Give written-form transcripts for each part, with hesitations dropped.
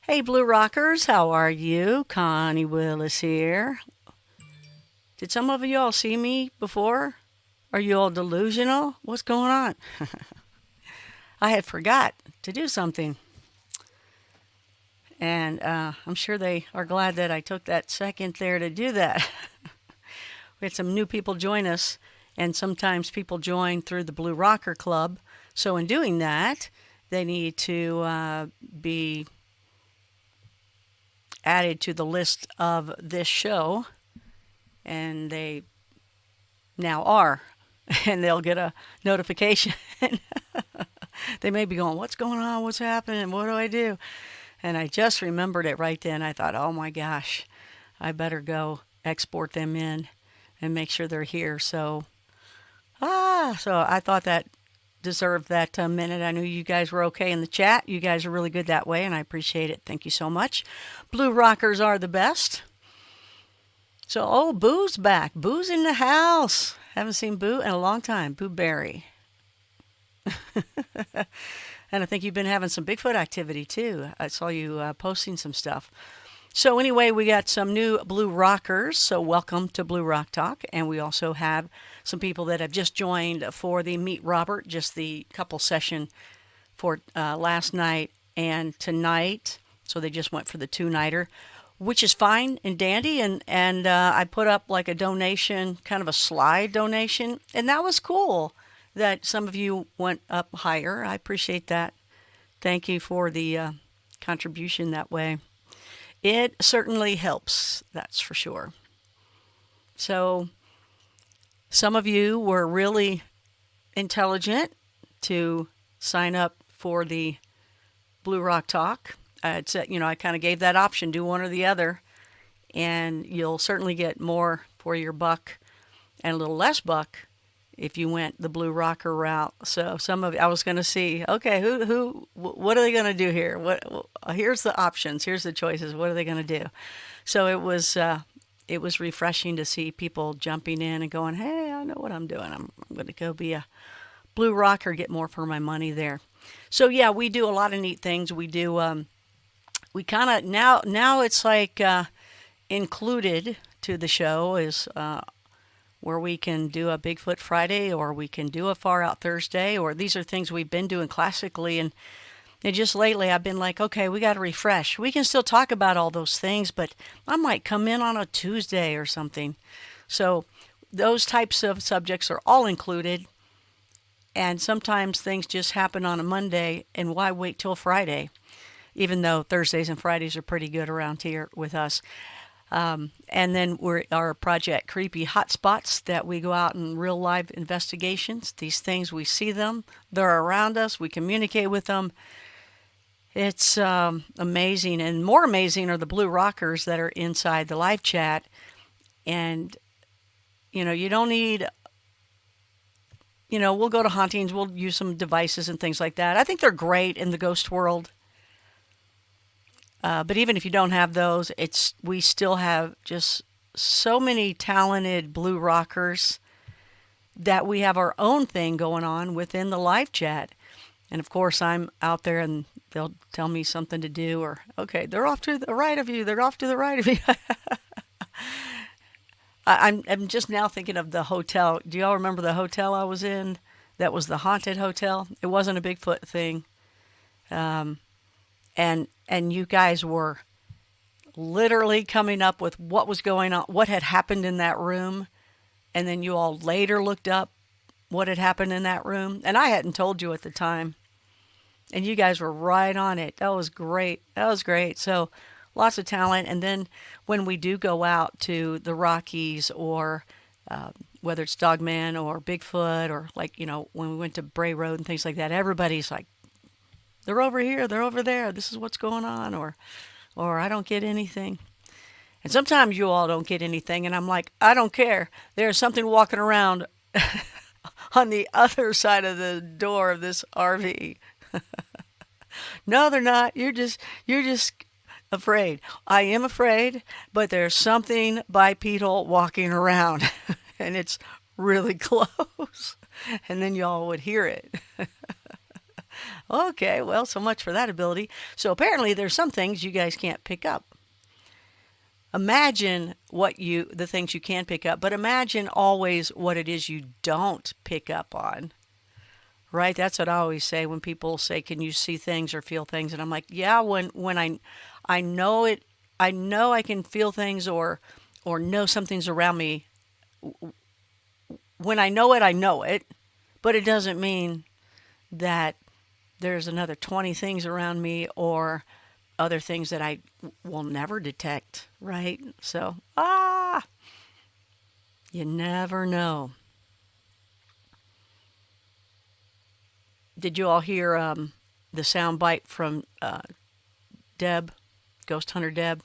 Hey, Blue Rockers, how are you? Connie Willis here. Did some of you all see me before? Are you all delusional? What's going on? I had forgot to do something, and I'm sure they are glad that I took that second there to do that. We had some new people join us, and sometimes people join through the Blue Rocker Club. So, in doing that, they need to be added to the list of this show, and they now are, and they'll get a notification. They may be going, "What's going on? What's happening? What do I do?" And I just remembered it right then. I thought, "Oh my gosh, I better go export them in and make sure they're here." So I thought that deserved that minute. I knew you guys were okay in the chat. You guys are really good that way, and I appreciate it. Thank you so much. Blue Rockers are the best. So, oh, Boo's back. Boo's in the house. Haven't seen Boo in a long time. Boo Berry. And I think you've been having some Bigfoot activity too. I saw you posting some stuff. So anyway, we got some new Blue Rockers. So welcome to Blue Rock Talk. And we also have some people that have just joined for the Meet Robert, just the couple session for last night and tonight. So they just went for the two-nighter, which is fine and dandy. And I put up like a donation, kind of a slide donation. And that was cool that some of you went up higher. I appreciate that. Thank you for the contribution that way. It certainly helps, that's for sure. So, some of you were really intelligent to sign up for the Blue Rock Talk. I'd said, I kind of gave that option, do one or the other, and you'll certainly get more for your buck and a little less buck if you went the Blue Rocker route. So I was going to see, okay, what are they going to do here? Here's the options, here's the choices. What are they going to do? So it was refreshing to see people jumping in and going, hey, I know what I'm doing. I'm going to go be a Blue Rocker, get more for my money there. So yeah, we do a lot of neat things. We do, we kind of, now it's like included to the show is where we can do a Bigfoot Friday, or we can do a Far Out Thursday, or these are things we've been doing classically. And just lately I've been like, okay, we got to refresh. We can still talk about all those things, but I might come in on a Tuesday or something. So those types of subjects are all included. And sometimes things just happen on a Monday, and why wait till Friday? Even though Thursdays and Fridays are pretty good around here with us. And then our project Creepy Hotspots, that we go out in real live investigations. These things, we see them, they're around us, we communicate with them. It's amazing. And more amazing are the Blue Rockers that are inside the live chat. And, you don't need, we'll go to hauntings, we'll use some devices and things like that. I think they're great in the ghost world. But even if you don't have those, we still have just so many talented Blue Rockers that we have our own thing going on within the live chat. And of course, I'm out there and they'll tell me something to do, or, okay, they're off to the right of you. They're off to the right of you. I'm just now thinking of the hotel. Do y'all remember the hotel I was in? That was the haunted hotel. It wasn't a Bigfoot thing. And you guys were literally coming up with what was going on, what had happened in that room. And then you all later looked up what had happened in that room. And I hadn't told you at the time. And you guys were right on it. That was great. That was great. So lots of talent. And then when we do go out to the Rockies, or whether it's Dogman or Bigfoot, or like, when we went to Bray Road and things like that, everybody's like, they're over here, they're over there, this is what's going on, or I don't get anything. And sometimes you all don't get anything, and I'm like, I don't care. There's something walking around on the other side of the door of this RV. No, they're not. You're just afraid. I am afraid, but there's something bipedal walking around, and it's really close. And then y'all would hear it. Okay, well, so much for that ability. So apparently there's some things you guys can't pick up. Imagine the things you can pick up, but imagine always what it is you don't pick up on. Right? That's what I always say when people say, "Can you see things or feel things?" And I'm like, "Yeah, when I know it, I know I can feel things or know something's around me. When I know it, but it doesn't mean that there's another 20 things around me or other things that I will never detect, right? So, you never know. Did you all hear the sound bite from Deb, Ghost Hunter Deb?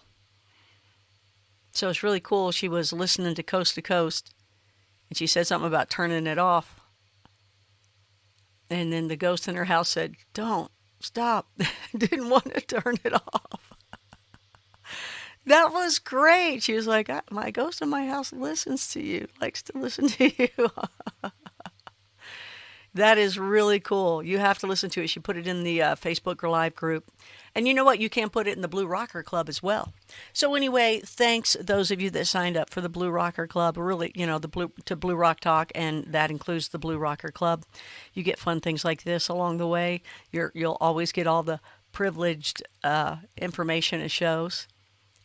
So it's really cool. She was listening to Coast, and she said something about turning it off. And then the ghost in her house said, "Don't, stop." Didn't want to turn it off. That was great. She was like, My ghost in my house listens to you, likes to listen to you." That is really cool. You have to listen to it. She put it in the Facebook Live group. And you know what? You can put it in the Blue Rocker Club as well. So anyway, thanks those of you that signed up for the Blue Rocker Club. Really, the Blue Rock Talk, and that includes the Blue Rocker Club. You get fun things like this along the way. You'll always get all the privileged information and shows.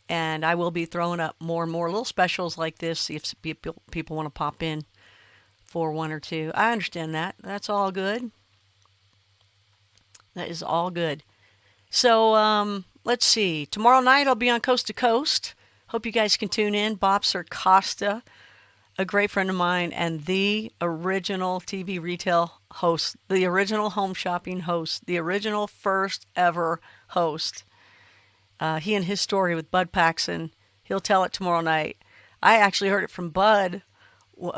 And I will be throwing up more and more little specials like this, see if people want to pop in for one or two. I understand that. That's all good. That is all good. So let's see. Tomorrow night I'll be on Coast to Coast. Hope you guys can tune in. Bob Costa, a great friend of mine, and the original TV retail host, the original home shopping host, the original first ever host. He and his story with Bud Paxson. He'll tell it tomorrow night. I actually heard it from Bud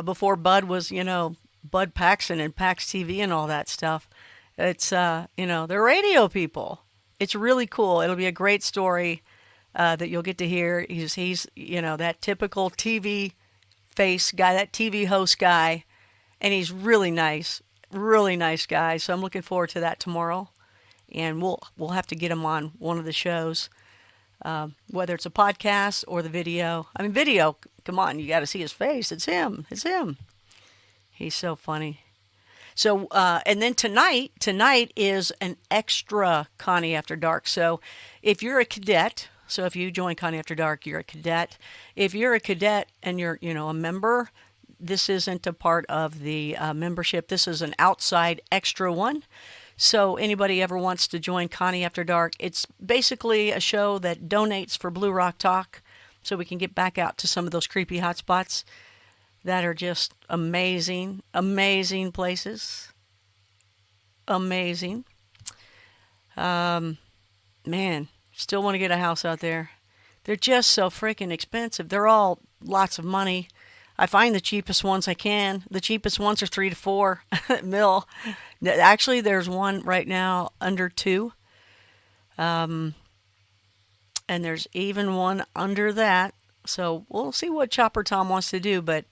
before Bud was, Bud Paxson and Pax TV and all that stuff. It's, they're radio people. It's really cool. It'll be a great story that you'll get to hear. He's that typical TV face guy, that TV host guy, and he's really nice guy. So I'm looking forward to that tomorrow, and we'll have to get him on one of the shows, whether it's a podcast or the video. I mean, video. Come on, you got to see his face. It's him. He's so funny. So, and then tonight is an extra Connie After Dark. So if you're a cadet, so if you join Connie After Dark, you're a cadet. If you're a cadet and you're, a member, this isn't a part of the membership. This is an outside extra one. So anybody ever wants to join Connie After Dark, it's basically a show that donates for Blue Rock Talk, so we can get back out to some of those creepy hotspots that are just amazing, amazing places. Amazing. Man, still want to get a house out there. They're just so freaking expensive. They're all lots of money. I find the cheapest ones I can. The cheapest ones are 3 to 4 mil. Actually, there's one right now under 2. And there's even one under that. So we'll see what Chopper Tom wants to do, but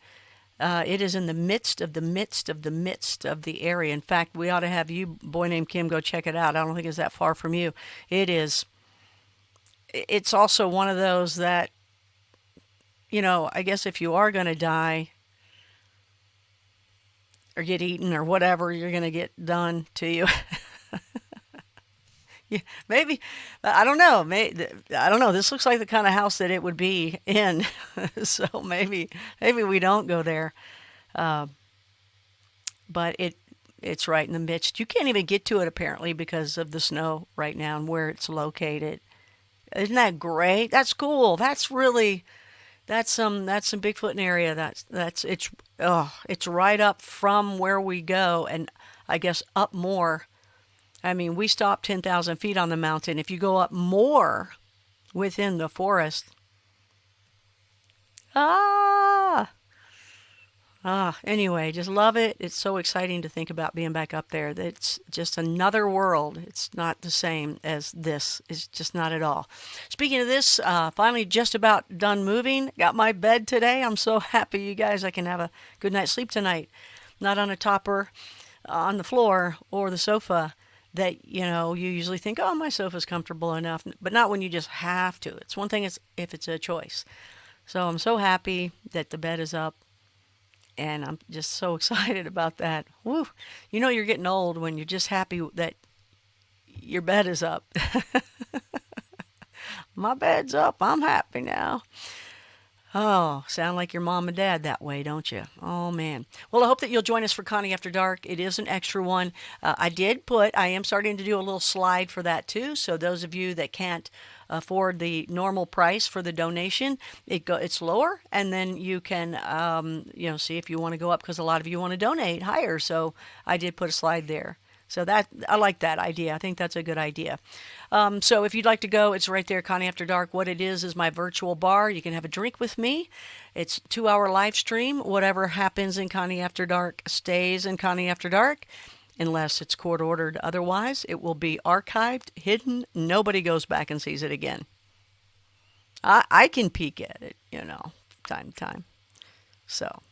it is in the midst of the area. In fact, we ought to have you, Boy Named Kim, go check it out. I don't think it's that far from you. It's also one of those that, I guess if you are going to die or get eaten or whatever, you're going to get done to you. Yeah, maybe, I don't know. I don't know. This looks like the kind of house that it would be in. So maybe we don't go there. But it's right in the midst. You can't even get to it apparently because of the snow right now and where it's located. Isn't that great? That's cool. That's some Bigfoot area. It's right up from where we go, and I guess up more. I mean, we stop 10,000 feet on the mountain. If you go up more within the forest, anyway, just love it. It's so exciting to think about being back up there. It's just another world. It's not the same as this. It's just not at all. Speaking of this, finally just about done moving. Got my bed today. I'm so happy, you guys. I can have a good night's sleep tonight. Not on a topper, on the floor or the sofa. that, you usually think, oh, my sofa's comfortable enough, but not when you just have to. It's one thing if it's a choice. So I'm so happy that the bed is up, and I'm just so excited about that. Woo! You're getting old when you're just happy that your bed is up. My bed's up. I'm happy now. Oh, sound like your mom and dad that way, don't you? Oh, man. Well, I hope that you'll join us for Connie After Dark. It is an extra one. I am starting to do a little slide for that too. So those of you that can't afford the normal price for the donation, it's lower, and then you can, see if you want to go up, because a lot of you want to donate higher. So I did put a slide there. So I like that idea. I think that's a good idea. So if you'd like to go, it's right there, Connie After Dark. What it is my virtual bar. You can have a drink with me. It's 2-hour live stream. Whatever happens in Connie After Dark stays in Connie After Dark, unless it's court ordered. Otherwise, it will be archived, hidden. Nobody goes back and sees it again. I can peek at it, time to time. So.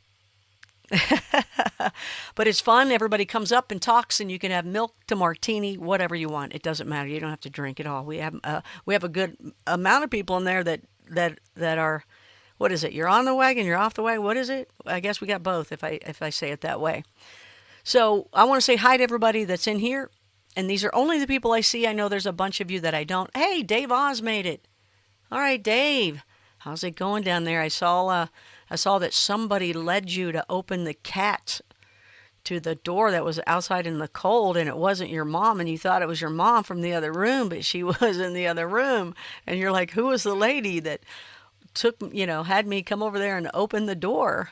But it's fun. Everybody comes up and talks, and you can have milk to martini, whatever you want. It doesn't matter. You don't have to drink it all. We have a good amount of people in there that are, what is it? You're on the wagon, you're off the wagon. What is it? I guess we got both, if I say it that way. So I want to say hi to everybody that's in here, and these are only the people I see. I know there's a bunch of you that I don't. Hey, Dave Oz made it. All right, Dave. How's it going down there? I saw that somebody led you to open the cat to the door that was outside in the cold, and it wasn't your mom, and you thought it was your mom from the other room, but she was in the other room. And you're like, who was the lady that had me come over there and open the door?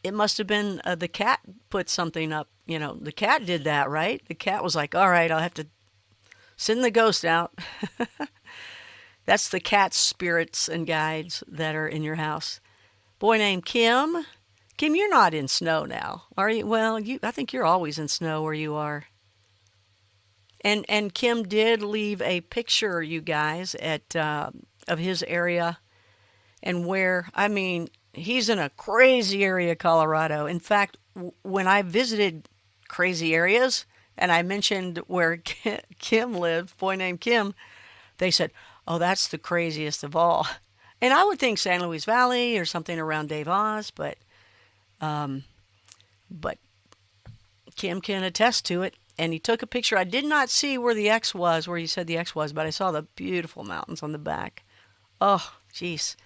It must have been the cat put something up. The cat did that, right? The cat was like, all right, I'll have to send the ghost out. That's the cat's spirits and guides that are in your house. Boy named Kim. Kim, you're not in snow now, are you? Well, I think you're always in snow where you are. And Kim did leave a picture, you guys, of his area, and where, he's in a crazy area, Colorado. In fact, when I visited crazy areas and I mentioned where Kim lived, boy named Kim, they said, oh, that's the craziest of all. And I would think San Luis Valley or something around Dave Oz, but Kim can attest to it. And he took a picture. I did not see where the X was, where you said the X was, but I saw the beautiful mountains on the back. Oh, jeez.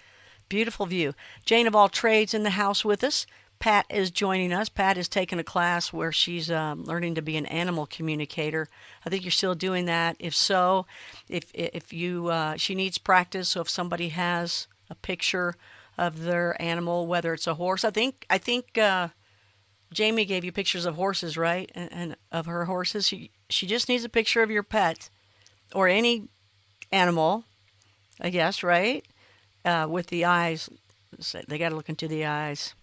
Beautiful view. Jane of all trades in the house with us. Pat is joining us. Pat is taking a class where she's learning to be an animal communicator. I think you're still doing that. If so, if you she needs practice. So if somebody has a picture of their animal, whether it's a horse, I think Jamie gave you pictures of horses, right? And of her horses. She just needs a picture of your pet or any animal, I guess, right? With the eyes. They got to look into the eyes.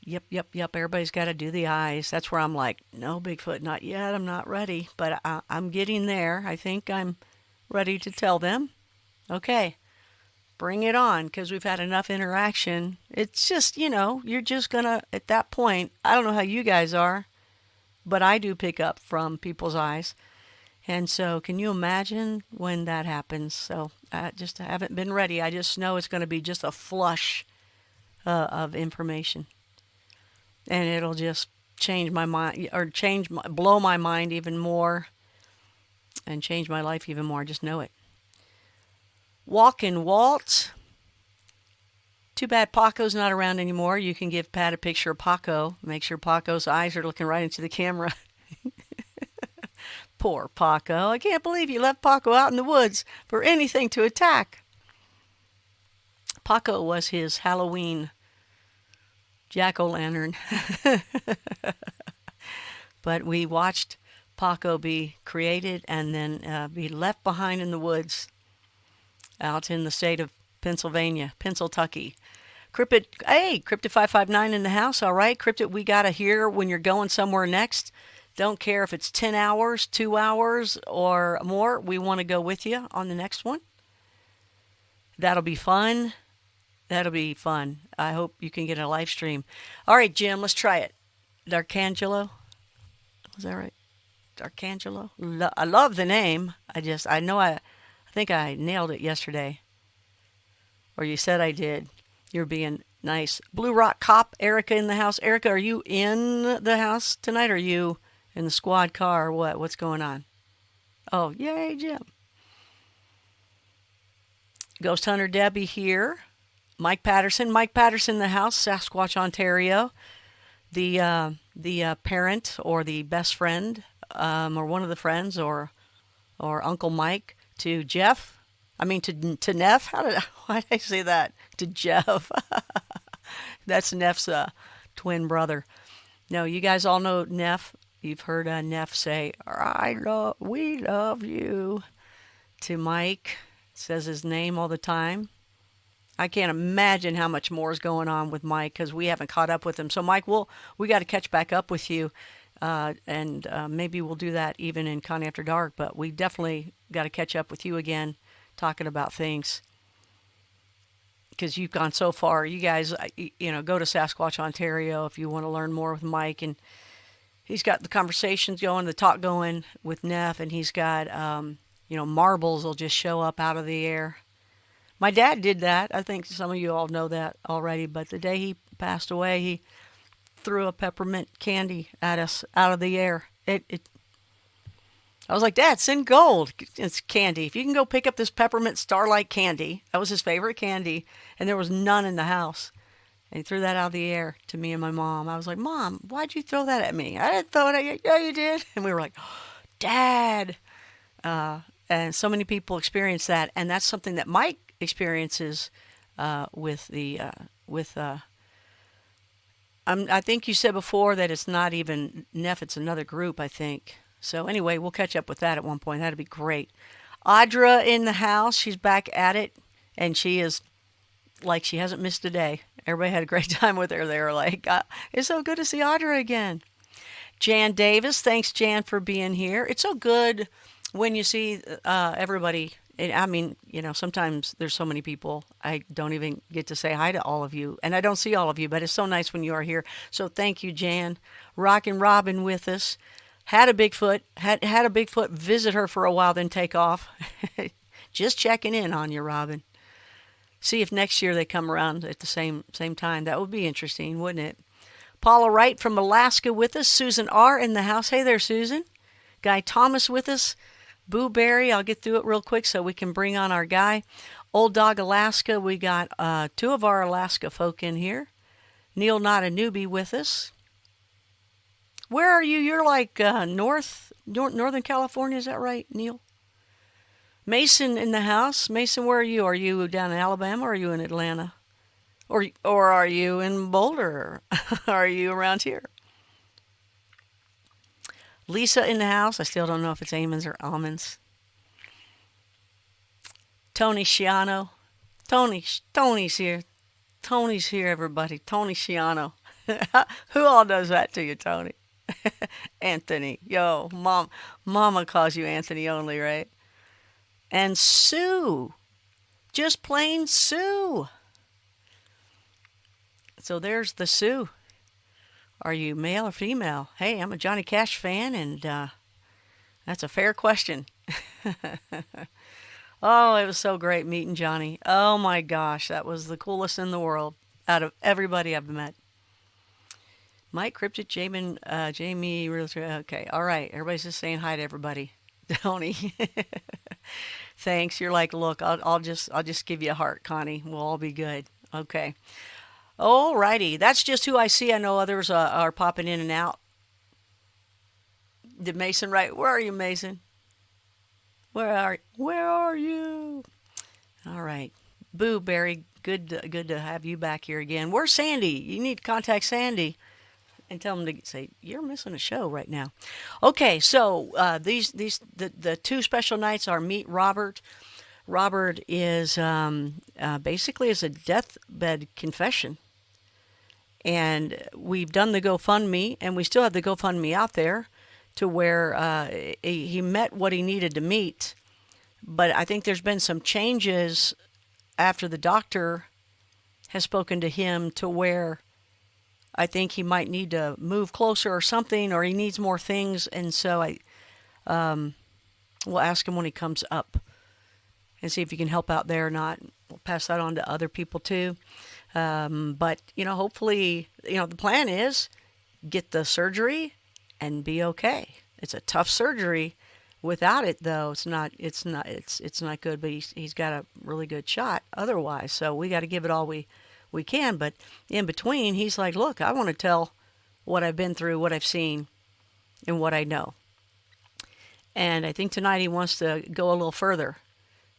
Yep. Everybody's got to do the eyes. That's where I'm like, no, Bigfoot, not yet. I'm not ready, but I'm getting there. I think I'm ready to tell them, okay, bring it on, because we've had enough interaction. It's just, you're just going to, at that point, I don't know how you guys are, but I do pick up from people's eyes. And so can you imagine when that happens? So I just haven't been ready. I just know it's going to be just a flush of information. And it'll just change my mind, or blow my mind even more, and change my life even more. I just know it. Walk and waltz. Too bad Paco's not around anymore. You can give Pat a picture of Paco. Make sure Paco's eyes are looking right into the camera. Poor Paco. I can't believe you left Paco out in the woods for anything to attack. Paco was his Halloween jack-o'-lantern. But we watched Paco be created and then be left behind in the woods out in the state of Pennsylvania, Pennsyltucky. Cryptid 559 in the house. All right, Cryptid, we got to hear when you're going somewhere next. Don't care if it's 10 hours, 2 hours, or more. We want to go with you on the next one. That'll be fun. I hope you can get a live stream. All right, Jim, let's try it. D'Arcangelo. Was that right? Arcangelo. I love the name. I think I nailed it yesterday, or you said I did. You're being nice. Blue Rock Cop, Erica in the house. Erica, are you in the house tonight? Or are you in the squad car or what? What's going on? Oh, yay, Jim. Ghost Hunter Debbie here. Mike Patterson. Mike Patterson in the house, Sasquatch, Ontario. The parent or the best friend, or one of the friends, or Uncle Mike to Jeff. I mean to Neff. Why did I say that? To Jeff. That's Neff's twin brother. No, you guys all know Neff. You've heard Neff say, we love you. To Mike, says his name all the time. I can't imagine how much more is going on with Mike because we haven't caught up with him. So, Mike, we got to catch back up with you, and maybe we'll do that even in Connie After Dark. But we definitely got to catch up with you again, talking about things because you've gone so far. You guys, go to Sasquatch, Ontario if you want to learn more with Mike, and he's got the conversations going, the talk going with Neff, and he's got marbles will just show up out of the air. My dad did that. I think some of you all know that already. But the day he passed away, he threw a peppermint candy at us out of the air. I was like, Dad, send gold. It's candy. If you can go pick up this peppermint starlight candy, that was his favorite candy, and there was none in the house. And he threw that out of the air to me and my mom. I was like, Mom, why'd you throw that at me? I didn't throw it at you. Yeah, you did. And we were like, Dad. And so many people experience that, and that's something that Mike experiences with I think you said before that it's not even Neff, it's another group, I think. So anyway, we'll catch up with that at one point. That'd be great. Audra in the house, she's back at it, and she is like she hasn't missed a day. Everybody had a great time with her. They were like, it's so good to see Audra again. Jan Davis, thanks Jan for being here. It's so good when you see everybody. I mean, sometimes there's so many people, I don't even get to say hi to all of you. And I don't see all of you, but it's so nice when you are here. So thank you, Jan. Rockin' Robin with us. Had a Bigfoot visit her for a while, then take off. Just checking in on you, Robin. See if next year they come around at the same time. That would be interesting, wouldn't it? Paula Wright from Alaska with us. Susan R. in the house. Hey there, Susan. Guy Thomas with us. Boo Berry, I'll get through it real quick so we can bring on our guy. Old Dog Alaska, we got two of our Alaska folk in here. Neil Not a Newbie with us. Where are you? You're like Northern California, is that right, Neil? Mason in the house. Mason, where are you? Are you down in Alabama or are you in Atlanta? Or are you in Boulder? Are you around here? Lisa in the house. I still don't know if it's almonds or almonds. Tony Schiano. Tony's here. Tony's here, everybody. Tony Schiano. Who all does that to you, Tony? Anthony. Yo, Mama calls you Anthony only, right? And Sue. Just plain Sue. So there's the Sue. Are you male or female? Hey, I'm a Johnny Cash fan, and that's a fair question. Oh, it was so great meeting Johnny. Oh my gosh, that was the coolest in the world out of everybody I've met. Mike Cryptid, Jamie, okay, all right. Everybody's just saying hi to everybody. Tony, thanks. You're like, look, I'll just give you a heart, Connie. We'll all be good. Okay. Alrighty, that's just who I see. I know others are popping in and out. Did Mason write? Where are you, Mason? Where are you? All right, Boo Barry, good to have you back here again. Where's Sandy? You need to contact Sandy and tell them to say you're missing a show right now. Okay, so the two special nights are Meet Robert. Robert is basically is a deathbed confession. And we've done the GoFundMe, and we still have the GoFundMe out there to where he met what he needed to meet. But I think there's been some changes after the doctor has spoken to him to where I think he might need to move closer or something, or he needs more things. And so We'll ask him when he comes up and see if he can help out there or not. We'll pass that on to other people too. But, hopefully, the plan is get the surgery and be okay. It's a tough surgery. Without it, though, it's not good. But he's got a really good shot otherwise. So we got to give it all we can. But in between, he's like, look, I want to tell what I've been through, what I've seen, and what I know. And I think tonight he wants to go a little further.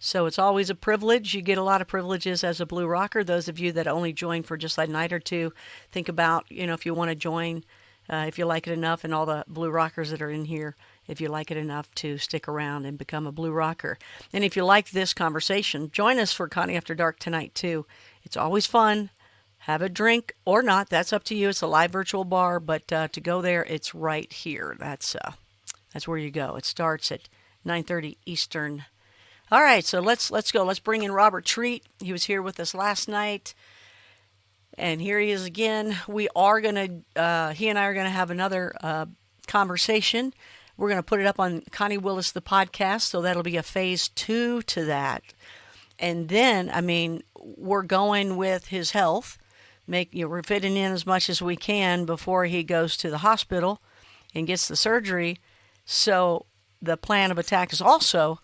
So it's always a privilege. You get a lot of privileges as a Blue Rocker. Those of you that only join for just a night or two, think about, if you want to join, if you like it enough, and all the Blue Rockers that are in here, if you like it enough to stick around and become a Blue Rocker. And if you like this conversation, join us for Connie After Dark tonight too. It's always fun. Have a drink or not. That's up to you. It's a live virtual bar, but to go there, it's right here. That's where you go. It starts at 9:30 Eastern. All right, so let's go. Let's bring in Robert Treat. He was here with us last night, and here he is again. He and I are gonna have another conversation. We're gonna put it up on Connie Willis the podcast, so that'll be a phase 2 to that. And then, we're going with his health. We're fitting in as much as we can before he goes to the hospital and gets the surgery. So the plan of attack is also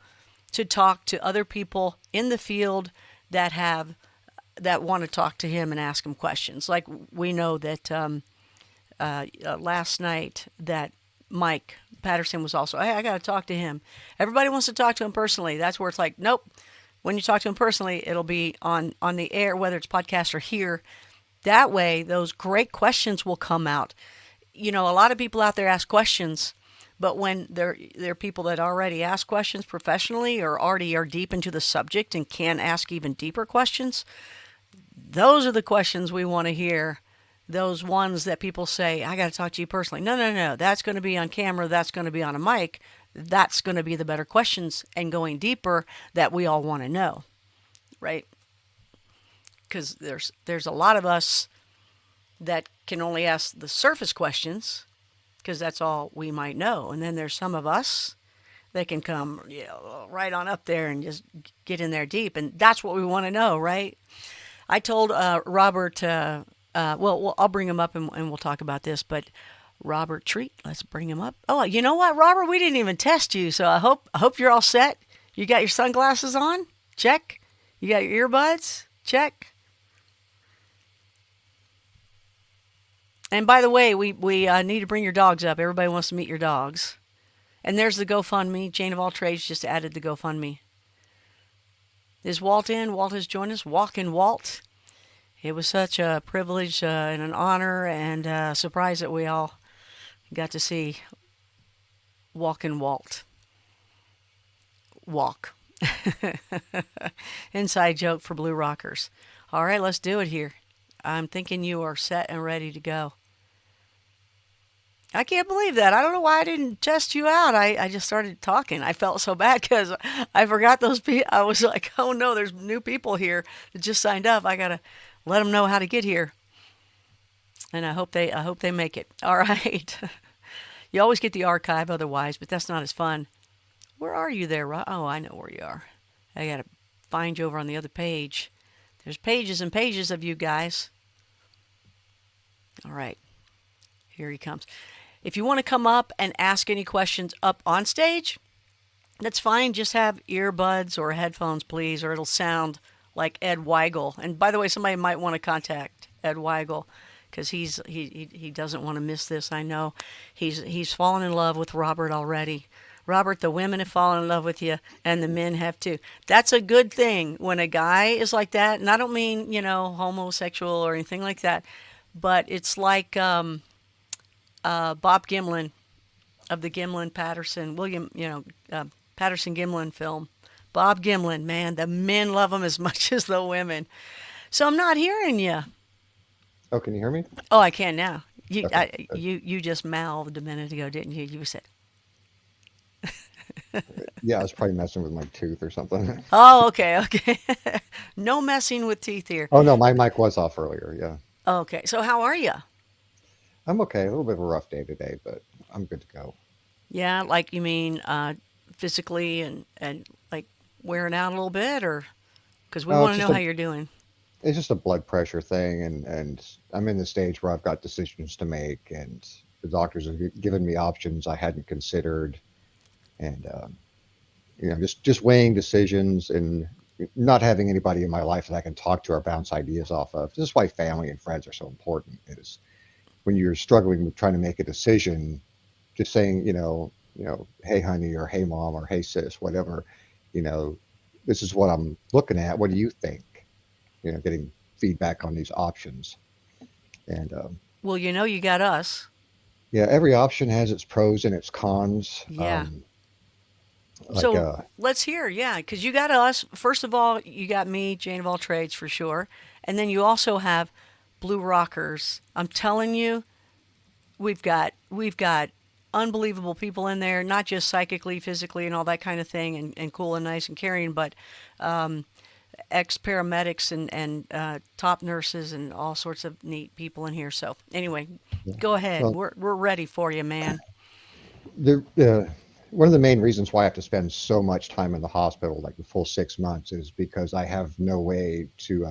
to talk to other people in the field that want to talk to him and ask him questions. Like we know that last night that Mike Patterson was also, hey, I got to talk to him. Everybody wants to talk to him personally. That's where it's like, nope. When you talk to him personally, it'll be on the air, whether it's podcast or here. That way, those great questions will come out. A lot of people out there ask questions, but when they're people that already ask questions professionally or already are deep into the subject and can ask even deeper questions, those are the questions we want to hear. Those ones that people say, I got to talk to you personally. No. That's going to be on camera. That's going to be on a mic. That's going to be the better questions and going deeper that we all want to know, right? Because there's a lot of us that can only ask the surface questions because that's all we might know. And then there's some of us that can come right on up there and just get in there deep. And that's what we want to know, right? I told Robert, I'll bring him up and we'll talk about this, but Robert Treat, let's bring him up. Oh, you know what, Robert? We didn't even test you, so I hope you're all set. You got your sunglasses on? Check. You got your earbuds? Check. And by the way, we need to bring your dogs up. Everybody wants to meet your dogs. And there's the GoFundMe. Jane of All Trades just added the GoFundMe. Is Walt in? Walt has joined us. Walk-in Walt. It was such a privilege and an honor and a surprise that we all got to see Walk-in Walt walk. Inside joke for Blue Rockers. All right, let's do it here. I'm thinking you are set and ready to go. I can't believe that. I don't know why I didn't test you out. I just started talking. I felt so bad because I forgot those people. I was like, oh no, there's new people here that just signed up. I got to let them know how to get here. And I hope they make it. All right. You always get the archive otherwise, but that's not as fun. Where are you there, Rob? Oh, I know where you are. I got to find you over on the other page. There's pages and pages of you guys. All right. Here he comes. If you want to come up and ask any questions up on stage, that's fine. Just have earbuds or headphones, please, or it'll sound like Ed Weigel. And by the way, somebody might want to contact Ed Weigel because he doesn't want to miss this. I know he's fallen in love with Robert already. Robert, the women have fallen in love with you, and the men have too. That's a good thing when a guy is like that. And I don't mean, homosexual or anything like that, but it's like Bob Gimlin of the Gimlin-Patterson, Patterson-Gimlin film. Bob Gimlin, man, the men love him as much as the women. So I'm not hearing you. Oh, can you hear me? Oh, I can now. Okay. You just mouthed a minute ago, didn't you? You said... Yeah, I was probably messing with my tooth or something. Oh, okay. No messing with teeth here. Oh, no, my mic was off earlier. Yeah. Okay, so how are you? I'm okay. A little bit of a rough day today, but I'm good to go. Yeah, like you mean physically and like wearing out a little bit, or because we Oh, want it's to know just how a you're doing. it's just a blood pressure thing, and I'm in the stage where I've got decisions to make, and the doctors have given me options I hadn't considered, and just weighing decisions and not having anybody in my life that I can talk to or bounce ideas off of. This is why family and friends are so important. Is when you're struggling with trying to make a decision, just saying, hey honey, or hey mom, or hey sis, whatever, you know, this is what I'm looking at. What do you think? Getting feedback on these options. And Well, you got us. yeah, every option has its pros and its cons. Yeah. Like, So let's hear, yeah, because you got us. First of all, you got me, Jane of all trades for sure, and then you also have Blue Rockers. I'm telling you, we've got unbelievable people in there, not just psychically, physically, and all that kind of thing, and cool and nice and caring, but ex paramedics and top nurses and all sorts of neat people in here. So anyway, yeah. go ahead. Well, We're ready for you, man. the one of the main reasons why I have to spend so much time in the hospital, like the full 6 months, is because I have no way to.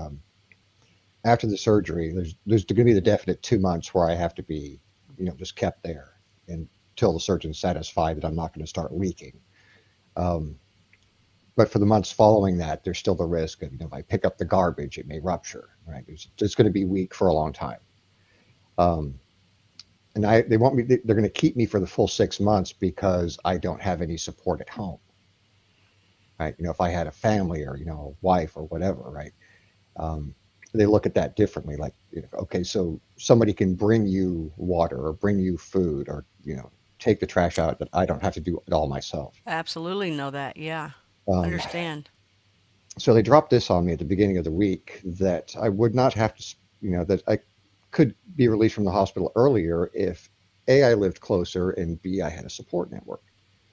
After the surgery, there's going to be the definite 2 months where I have to be, just kept there until the surgeon's satisfied that I'm not going to start leaking. Um, but for the months following that, there's still the risk of, if I pick up the garbage, it may rupture. Right? It's going to be weak for a long time. Um, and they want me. They're going to keep me for the full 6 months because I don't have any support at home. Right? If I had a family or a wife or whatever, right? Um, they look at that differently. Like, okay, so somebody can bring you water or bring you food or take the trash out, that I don't have to do it all myself. Absolutely know that. Yeah. Um, Understand. so they dropped this on me at the beginning of the week that I would not have to, that I could be released from the hospital earlier if A, I lived closer, and B, I had a support network.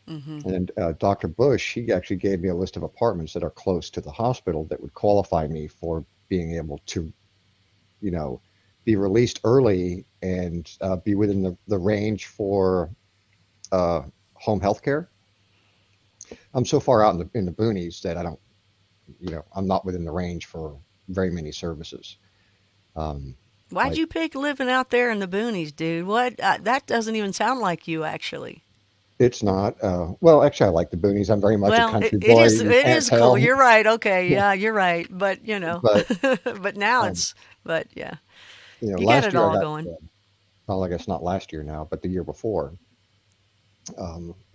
Mm-hmm. And Dr. Bush, he actually gave me a list of apartments that are close to the hospital that would qualify me for being able to, you know, be released early and be within the range for uh, home health care. I'm so far out in the boonies that I don't, I'm not within the range for very many services. Um, Why'd like you pick living out there in the boonies, dude? What? That doesn't even sound like you, actually. it's not, well, actually, I like the boonies. I'm very much a Well, country it boy. is You it can't is cool. tell. You're right. Okay, yeah, you're right. But But, but now um, it's but yeah, you got last it year I all got, going. well, I guess not last year now, but the year before,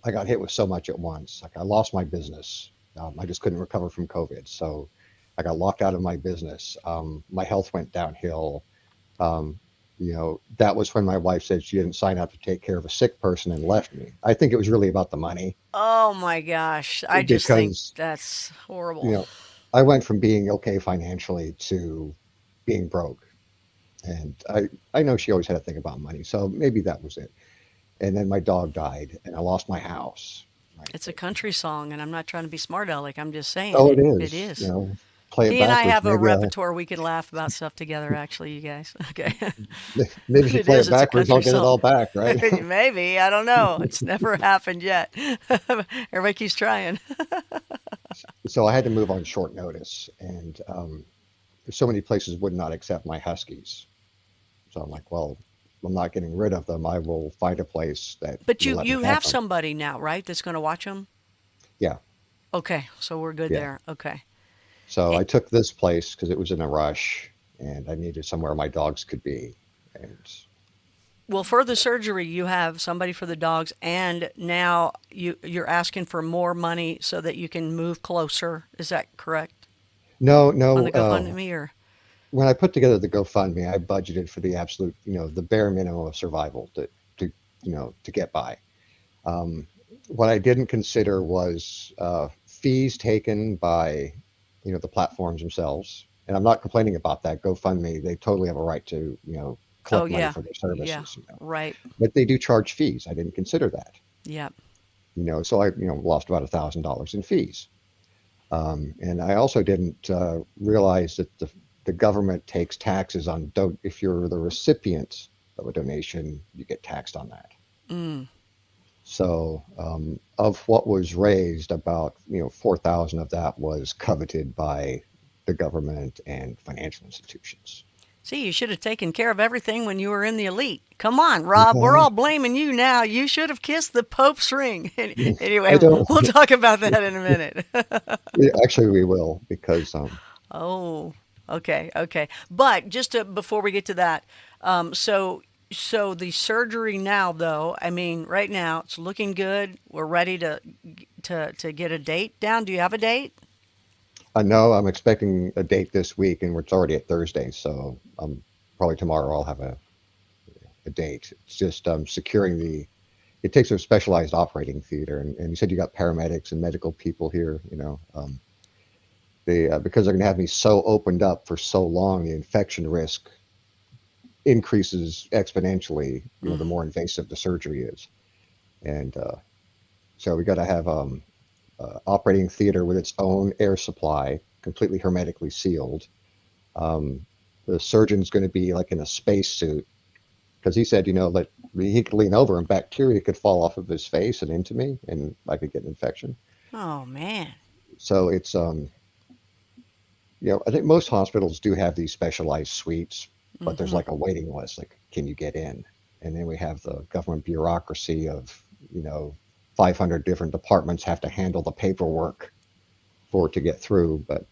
I got hit with so much at once. Like I lost my business. I just couldn't recover from COVID. So I got locked out of my business. My health went downhill. Um, that was when my wife said she didn't sign up to take care of a sick person and left me. I think it was really about the money Oh my gosh, I just think because, that's you horrible. know, I went from being okay financially to being broke. And I know she always had a thing about money. So maybe that was it. And then my dog died and I lost my house. Right. It's a country song, and I'm not trying to be smart aleck. I'm just saying Oh, it it is. is. Play it He and I backwards. have a repertoire. We can laugh about stuff together. Actually, you guys. Okay, Maybe if you it play is. it It's a backwards, I'll country get it song. all back, right? Maybe I don't know. It's never happened yet. Everybody keeps trying. So I had to move on short notice, and so many places would not accept my huskies. So I'm like, well, I'm not getting rid of them. I will find a place that But will you let me you have have them. somebody now, right? That's going to watch them. Yeah, Okay, so we're good yeah. there. Okay. So Eh, I took this place because it was in a rush, and I needed somewhere my dogs could be. And well, for the surgery, you have somebody for the dogs, and now you're asking for more money so that you can move closer. Is that correct no, on no. the GoFundMe or? When I put together the GoFundMe, I budgeted for the absolute, the bare minimum of survival to, to get by. Um, what I didn't consider was fees taken by, the platforms themselves. And I'm not complaining about that. GoFundMe, they totally have a right to, Oh collect money yeah, for their yeah, services, right. but they do charge fees. I didn't consider that, Yep. so I, lost about $1,000 in fees. And I also didn't realize that the government takes taxes on if you're the recipient of a donation, you get taxed on that. Mm. So of what was raised, about 4,000 of that was coveted by the government and financial institutions. See, you should have taken care of everything when you were in the elite. Come on, Rob. We're Yeah, all blaming you now. You should have kissed the Pope's ring. I Anyway, don't. we'll talk about that in a minute. Yeah, actually, we will because Oh, okay, okay. But just before we get to that, so the surgery now, though, I mean, right now it's looking good. We're ready to get a date down. Do you have a date? I know I'm expecting a date this week, and it's already at Thursday, so probably tomorrow I'll have a date. It's just securing the. It takes a specialized operating theater, and you said you got paramedics and medical people here. They because they're going to have me so opened up for so long, the infection risk increases exponentially. The more invasive the surgery is, and so we got to have operating theater with its own air supply, completely hermetically sealed. Um, the surgeon's going to be like in a space suit because he said, that he could lean over and bacteria could fall off of his face and into me, and I could get an infection. Oh man. So it's I think most hospitals do have these specialized suites, but there's Mm-hmm. like a waiting list. Like, can you get in? And then we have the government bureaucracy of, you know, 500 different departments have to handle the paperwork for it to get through. But,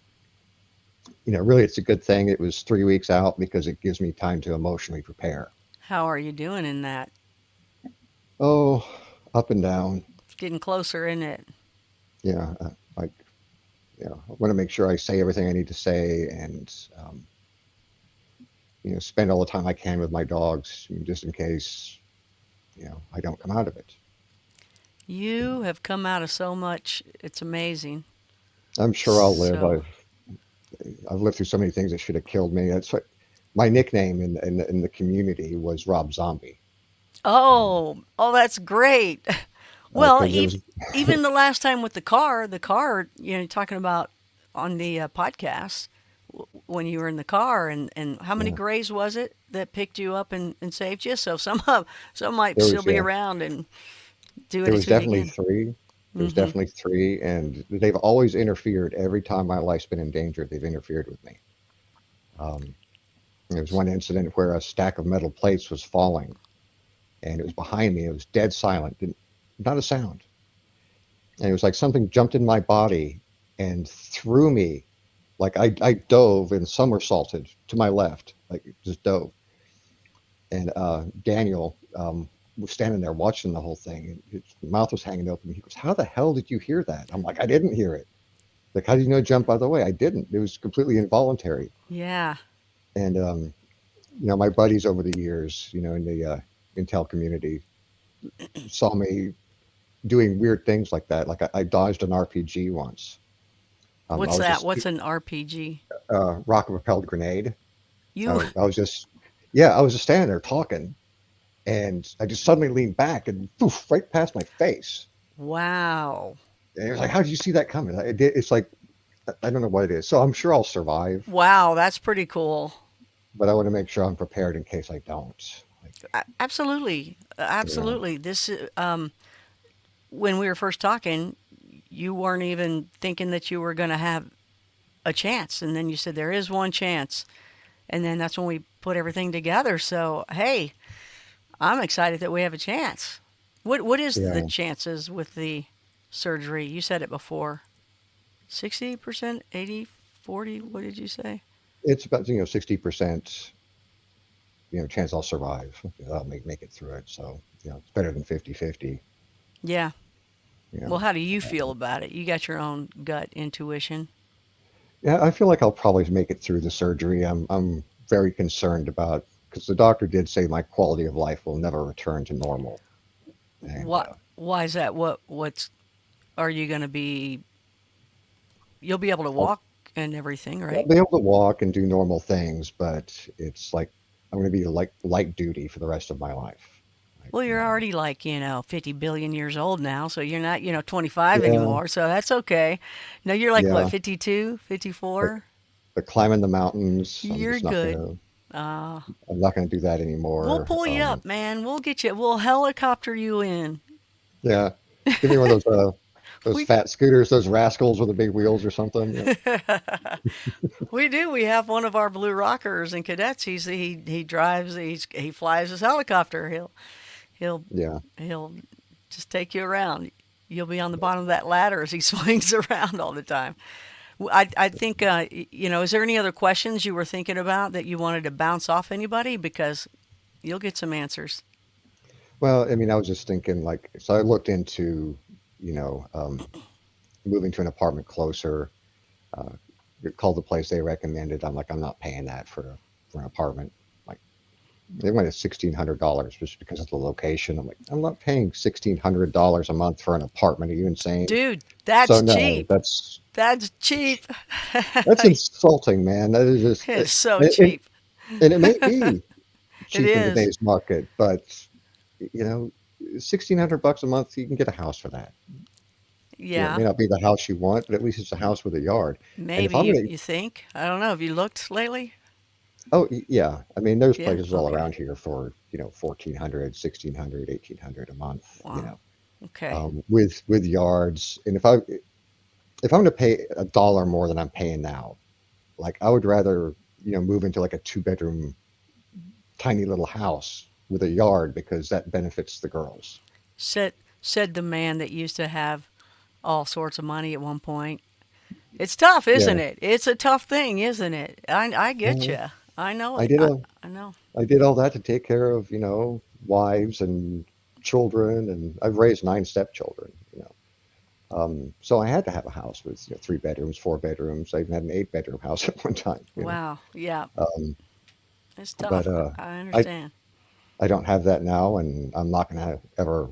really, it's a good thing it was 3 weeks out because it gives me time to emotionally prepare. How are you doing in that? Oh, up and down. It's getting closer, isn't it? Yeah. Like, I want to make sure I say everything I need to say and, spend all the time I can with my dogs just in case, I don't come out of it. You have come out of so much. It's amazing. I'm sure I'll live. So, I've lived through so many things that should have killed me. That's what my nickname in the community was, Rob Zombie, oh, that's great. Well, because it was even the last time with the car, talking about on the podcast when you were in the car, and how many yeah. grays was it that picked you up and saved you? So some might There still was be yeah. around and do There it was to you definitely again. three. There was Mm-hmm. definitely three, and they've always interfered. Every time my life's been in danger, they've interfered with me. Um, there was one incident where a stack of metal plates was falling, and it was behind me. It was dead silent, not a sound. And it was like something jumped in my body and threw me. Like I dove and somersaulted to my left, like just dove. And Daniel was standing there watching the whole thing. And his mouth was hanging open. He goes, "How the hell did you hear that?" I'm like, "I didn't hear it." Like, "How did you know to jump out of the way?" I didn't. It was completely involuntary. Yeah. And my buddies over the years, in the Intel community, saw me doing weird things like that. Like I dodged an RPG once. I What's was that? just What's an RPG? rocket propelled grenade. You. I was just, yeah, I was just standing there talking, and I just suddenly leaned back and poof, right past my face. Wow. And it was like, how did you see that coming? It's like, I don't know what it is. So I'm sure I'll survive, Wow, that's pretty cool. but I want to make sure I'm prepared in case I don't. Like, Absolutely. yeah, Absolutely. This when we were first talking, you weren't even thinking that you were going to have a chance, and then you said there is one chance, and then that's when we put everything together. So, hey, I'm excited that we have a chance. What is the yeah. chances with the surgery? You said it before. 60%, 80, 40, what did you say? It's about 60% chance I'll survive. I'll make it through it. So it's better than 50-50. Yeah. You Well, know, how do you feel about it? You got your own gut intuition. yeah, I feel like I'll probably make it through the surgery. I'm very concerned about because the doctor did say my quality of life will never return to normal, and Why is that? What's are you going to be you'll be able to I'll, walk and everything, I'll right? be able to walk and do normal things, but it's like I'm going to be like light duty for the rest of my life. Like, Well, you're already like, 50 billion years old now, so you're not, 25 yeah, anymore, so that's okay. No, you're like what, yeah, 52, but 54? but climbing the mountains, You're good. Uh, I'm not gonna do that we'll anymore. pull you up, man. We'll get you. We'll helicopter you in. Yeah. Give me one of those We fat scooters, those rascals with the big wheels or something. Yep. we do. We have one of our blue rockers and cadets. He drives. He flies his helicopter. He'll Yeah. he'll just take you around. You'll be on the bottom of that ladder as he swings around all the time. I think is there any other questions you were thinking about that you wanted to bounce off anybody, because you'll get some answers. Well, I mean, I was just thinking like, so I looked into, you know, moving to an apartment closer. Uh, Called the place they recommended. I'm like, I'm not paying that for an apartment. Like they went at $1,600 just because of the location. I'm like, I'm not paying $1,600 a month for an apartment. Are you insane? Dude, So that's no, cheap. that's That's cheap. that's insulting, man. That is just It's so and, and cheap. and it may be It cheap in is. today's market, but you know, $1,600 a month, you can get a house for that. You know, it Yeah, may not be the house you want, but at least it's a house with a yard. And if maybe I'm you gonna, you think. I don't know. Have you looked lately? oh yeah, I mean, there's Yeah. places all Okay. around here for 1,400, 1,600, 1,800 a month. Wow. Okay. With yards. And if I'm going to pay $1 more than I'm paying now, like I would rather move into like a two-bedroom tiny little house with a yard because that benefits the girls. Said the man that used to have all sorts of money at one point. It's tough, Yeah, isn't it? It's a tough thing, isn't it? I get yeah. you. I know I it. did all I know. I did all that to take care of wives and children, and I've raised nine stepchildren. So I had to have a house with 3 bedrooms, 4 bedrooms. I even had an 8 bedroom house at one time. Wow. Yeah. Um, It's but tough. I I understand. I don't have that now, and I'm not going to ever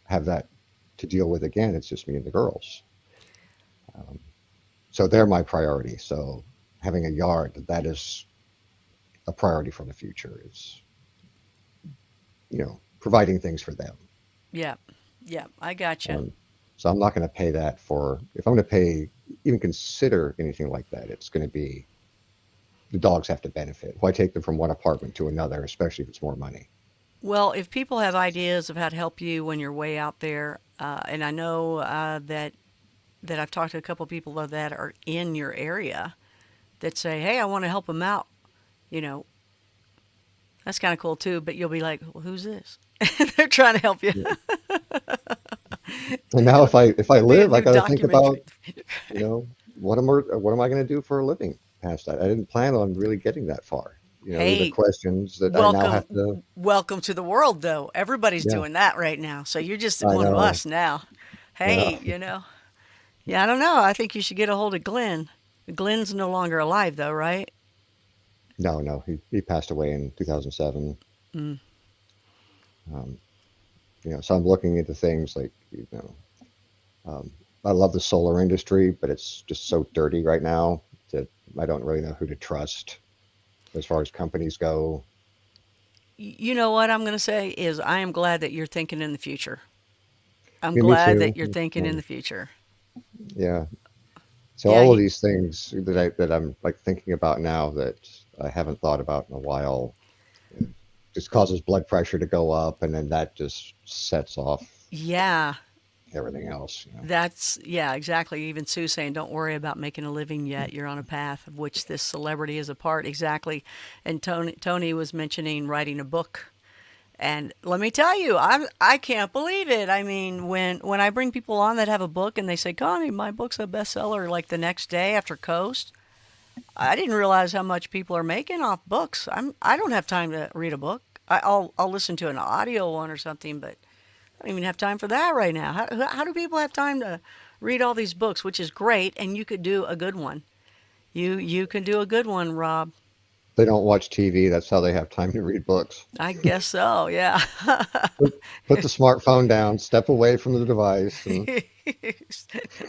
have that to deal with again. It's just me and the girls. Um, so they're my priority. So having a yard, that is a priority for the future. Is providing things for them. Yeah. Yeah. I got you. Um, so I'm not going to pay that for if I'm going to pay even consider anything like that. It's going to be the dogs have to benefit. Why take them from one apartment to another, especially if it's more money? Well, if people have ideas of how to help you when you're way out there, and I know that I've talked to a couple of people that are in your area that say, "Hey, I want to help them out." You know, that's kind of cool too. But you'll be like, well, "Who's this?" They're trying to help you. Yeah. And now if I It'll be a live, I new got to think about documentary. what am I going to do for a living past that? I didn't plan on really getting that far. Those are Hey, questions that I now have to. welcome to the world, though. Everybody's Yeah, doing that right now. So you're just I one of know. us now. Yeah. Hey, yeah, I don't know. I think you should get a hold of Glenn. Glenn's no longer alive, though, right? No, no, he passed away in 2007. Mm. Um, so I'm looking into things like, um, I love the solar industry, but it's just so dirty right now that I don't really know who to trust as far as companies go. You know what I'm going to say is I am glad that you're thinking in the future. I'm Yeah, me glad too. that you're thinking in the future. Yeah. So Yeah, all of these things that I'm like thinking about now that I haven't thought about in a while, uh, just causes blood pressure to go up, and then that just sets off yeah, everything else. yeah, exactly. Even Sue saying, "Don't worry about making a living yet. You're on a path of which this celebrity is a part." Exactly. And Tony was mentioning writing a book. And let me tell you, I can't believe it. I mean, when I bring people on that have a book and they say, "Connie, my book's a bestseller," like the next day after Coast, I didn't realize how much people are making off books. I don't have time to read a book. I'll listen to an audio one or something, but I don't even have time for that right now. How do people have time to read all these books, which is great, and you could do a good one. You can do a good one, Rob. They don't watch TV. That's how they have time to read books. I guess so. Yeah. Put, put the smartphone down, step away from the device, and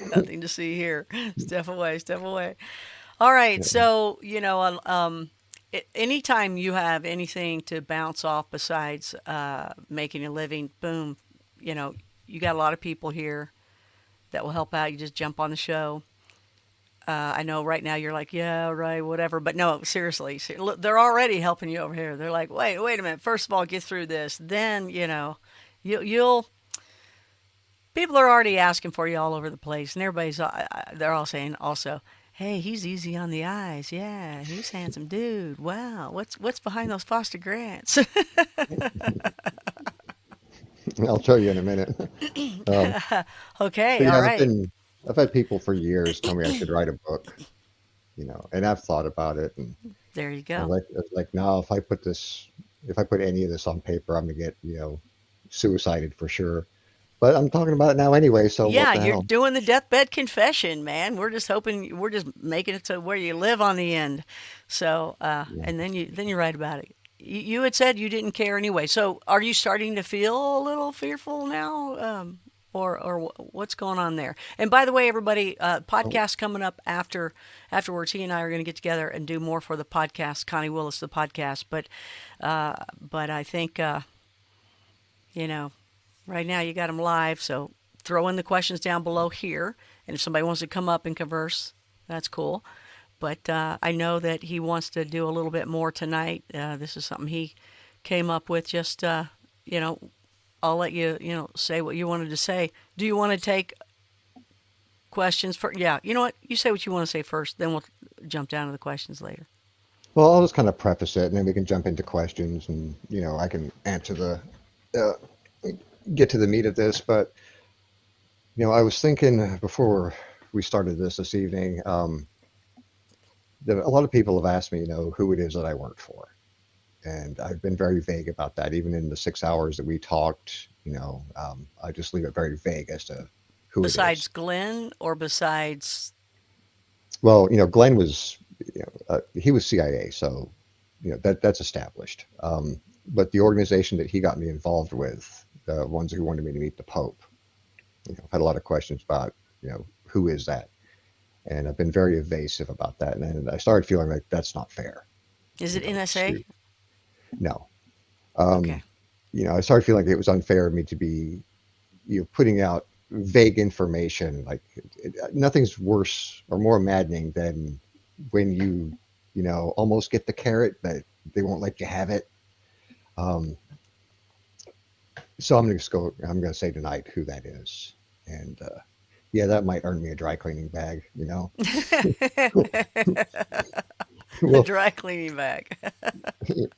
Nothing to see here. Step away. Step away. All right. yeah, So, anytime you have anything to bounce off besides making a living, boom, you know, you got a lot of people here that will help out. You just jump on the show. I know right now you're like, yeah, right, whatever. But no, seriously, look, they're already helping you over here. They're like, wait a minute. First of all, get through this. Then, you'll People are already asking for you all over the place, and everybody's they're all saying also, "Hey, he's easy on the eyes. Yeah, he's a handsome dude. Wow, what's behind those Foster grants?" I'll tell you in a minute. Um, Okay, but all yeah, right. I've had people for years tell me I should write a book, and I've thought about it, and There you I was go. like, no, if I put any of this on paper, I'm gonna get, suicided for sure. But I'm talking about it now anyway, so what Yeah, the you're hell? doing the deathbed confession, man. We're just hoping we're just making it to where you live on the end. So, Yeah. and then you write about it. You had said you didn't care anyway. So, are you starting to feel a little fearful now, what's going on there? And by the way, everybody, Oh, podcast coming up afterwards. He and I are going to get together and do more for the podcast, Connie Willis, the podcast. But I think you know right now you got them live, so throw in the questions down below here. And if somebody wants to come up and converse, that's cool. But I know that he wants to do a little bit more tonight. This is something he came up with. Just you know, I'll let you say what you wanted to say. Do you want to take questions for? Yeah, you know what? You say what you want to say first, then we'll jump down to the questions later. well, I'll just kind of preface it, and then we can jump into questions, and I can answer uh, get to the meat of this. But I was thinking before we started this evening, that a lot of people have asked me, who it is that I work for. And I've been very vague about that. Even in the 6 hours that we talked, I just leave it very vague as to who it Besides is. Glenn, or besides? Well, Glenn was, he was CIA, so that's established. But the organization that he got me involved with, the ones who wanted me to meet the Pope, I've had a lot of questions about, who is that? And I've been very evasive about that. And then I started feeling like that's not fair. Is it NSA? To no. Okay. Um, I started feeling like it was unfair of me to be, putting out vague information. Like nothing's worse or more maddening than when almost get the carrot, but they won't let you have it. Um, so I'm going to say tonight who that is. And, yeah, that might earn me a dry cleaning bag. A We'll dry cleaning bag.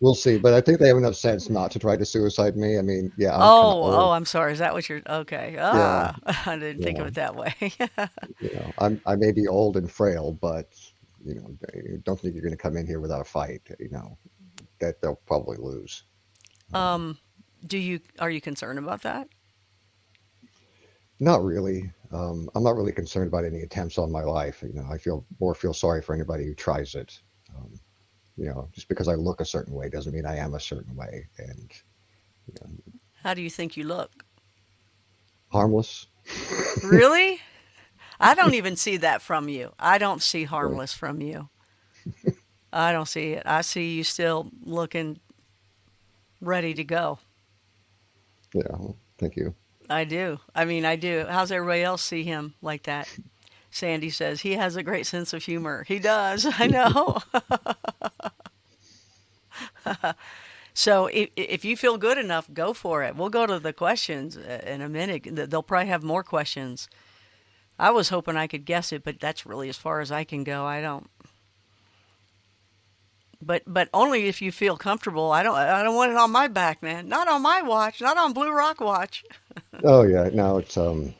we'll see. But I think they have enough sense not to try to suicide me. I mean, yeah, I'm kind of Oh, old. I'm sorry. Is that what you're? Okay. Yeah, I didn't think of yeah. it that way. I may be old and frail, but don't think you're going to come in here without a fight. That they'll probably lose. Um, um, are you concerned about that? Not really. I'm not really concerned about any attempts on my life. I feel sorry for anybody who tries it. Um, just because I look a certain way doesn't mean I am a certain way. And you know, How do you think you look? harmless. Really? I don't even see that from you. I don't see Yeah, harmless from you. I don't see it. I see you still looking ready to go. yeah. Well, thank you. I do. I mean, I do. How's everybody else see him like that? Sandy says he has a great sense of humor. He does. I know. So if you feel good enough, go for it. We'll go to the questions in a minute. They'll probably have more questions. I was hoping I could guess it, but that's really as far as I can go. I don't. But only if you feel comfortable. I don't want it on my back, man. Not on my watch. Not on Blue Rock watch. Oh yeah. No, it's no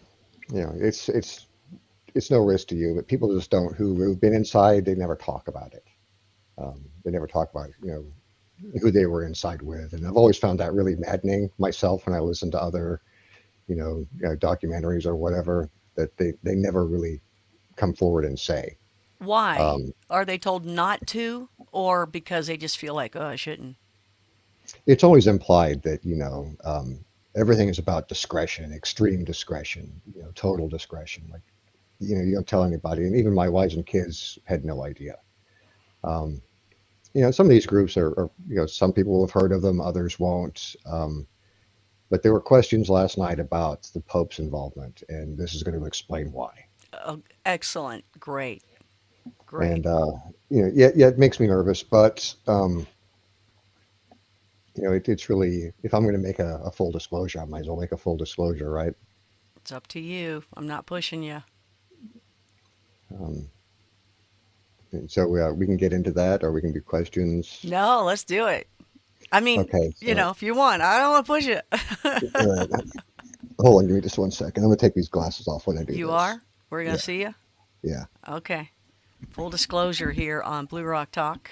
risk to you, but people just don't who've been inside. They never talk about it. They never talk about who they were inside with, and I've always found that really maddening myself when I listen to other documentaries or whatever that they never really come forward and say. Why? Um, Are they told not to, or because they just feel like, oh, I shouldn't? it's always implied that everything is about discretion, extreme discretion, total discretion. Like you don't tell anybody, and even my wives and kids had no idea. Um, some of these groups are some people will have heard of them, others won't. But there were questions last night about the Pope's involvement, and this is going to explain why. Oh, excellent. Great. Great. And yeah, yeah, it makes me nervous, but it's really if I'm going to make a full disclosure, I might as well make a full disclosure, right? It's up to you. I'm not pushing you. Um, and so we can get into that, or we can do questions. No, let's do it. I mean, Okay, so if you want, I don't want to push all it. right, hold on, give me just one second. I'm gonna take these glasses off when I do You this. are? We're going to Yeah, see you? yeah. Okay. Full disclosure here on Blue Rock Talk.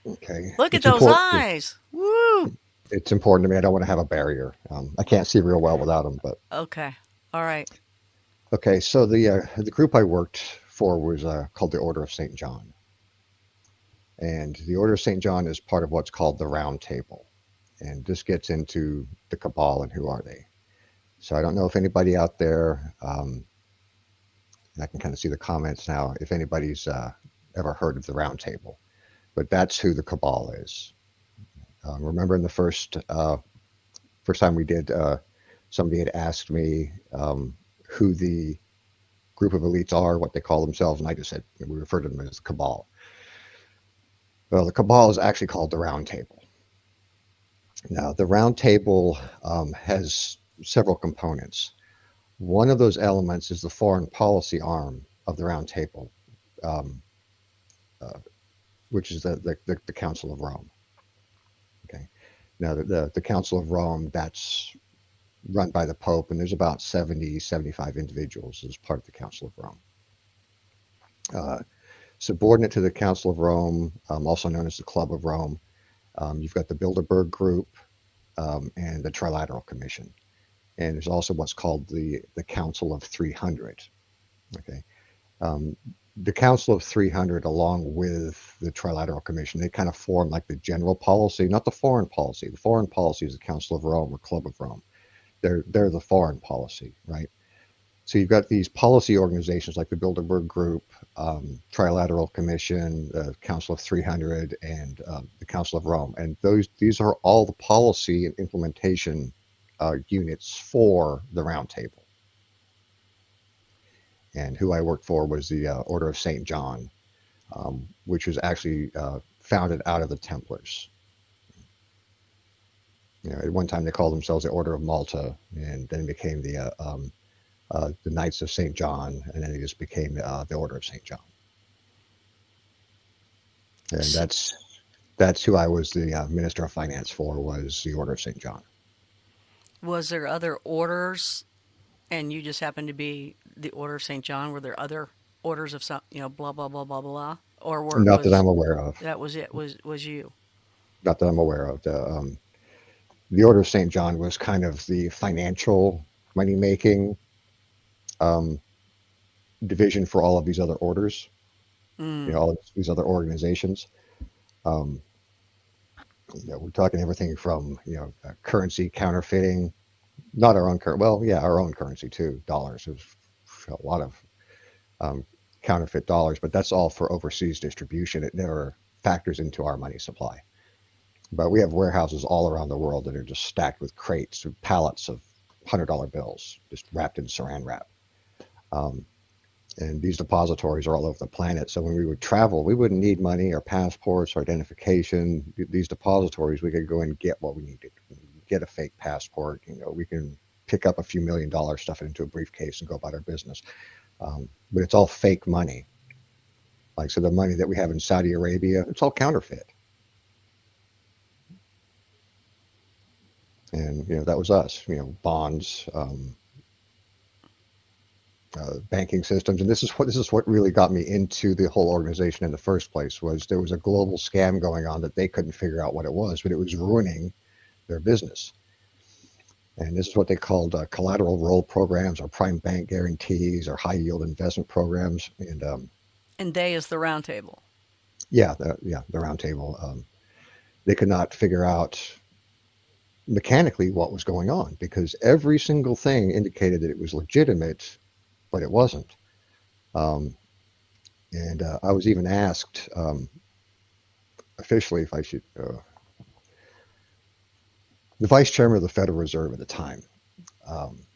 Okay, Look at it's those important. eyes. Woo! It's important to me. I don't want to have a barrier. I can't see real well without them, but Okay. All right. okay. So the group I worked for was called the Order of Saint John, and the Order of Saint John is part of what's called the Round Table, and this gets into the cabal and who are they. So I don't know if anybody out there, and I can kind of see the comments now, if anybody's ever heard of the Round Table, but that's who the cabal is. Remember in the first time we did, somebody had asked me who the group of elites are, what they call themselves, and I just said we refer to them as the cabal. Well, the cabal is actually called the Round Table. Now, the Round Table has several components. One of those elements is the foreign policy arm of the Round Table, um, uh, which is the Council of Rome. Okay. Now, the Council of Rome, that's run by the Pope, and there's about 70, 75 individuals as part of the Council of Rome. Uh, Subordinate to the Council of Rome, also known as the Club of Rome, you've got the Bilderberg Group and the Trilateral Commission. And there's also what's called the Council of 300. Okay. Um, the Council of 300, along with the Trilateral Commission, they kind of form like the general policy, not the foreign policy. The foreign policy is the Council of Rome or Club of Rome. They're the foreign policy, right? So you've got these policy organizations like the Bilderberg Group, Trilateral Commission, the Council of 300, and the Council of Rome, and these are all the policy and implementation units for the Round Table. And who I worked for was the Order of Saint John, which was actually founded out of the Templars. At one time they called themselves the Order of Malta, and then it became the Knights of St. John, and then it just became the Order of St. John. And that's who I was the Minister of Finance for, was the Order of St. John. Was there other orders and you just happened to be the Order of St. John? Were there other orders of some, blah, blah, blah, blah, blah? Or Not that I'm aware of. that was it? Was you? Not that I'm aware of. The Order of St. John was kind of the financial money making um, division for all of these other orders, Mm. all of these other organizations. Um, we're talking everything from currency counterfeiting, not our own currency. Well, yeah, our own currency too, dollars. There's a lot of um, counterfeit dollars, but that's all for overseas distribution. It never factors into our money supply. But we have warehouses all around the world that are just stacked with crates or pallets of $100 bills, just wrapped in saran wrap. Um, and these depositories are all over the planet. So when we would travel, we wouldn't need money or passports or identification. These depositories, we could go and get what we needed. Get a fake passport. We can pick up a few $1 million, stuff it into a briefcase, and go about our business. But it's all fake money. Like, so the money that we have in Saudi Arabia, it's all counterfeit. And that was us. Bonds, banking systems, and this is what really got me into the whole organization in the first place. Was there was a global scam going on that they couldn't figure out what it was, but it was ruining their business. And this is what they called collateral roll programs, or prime bank guarantees, or high yield investment programs. And And they is the round table. the round table. They could not figure out mechanically what was going on, because every single thing indicated that it was legitimate, but it wasn't. Um, and I was even asked officially if I should. The vice chairman of the Federal Reserve at the time, um,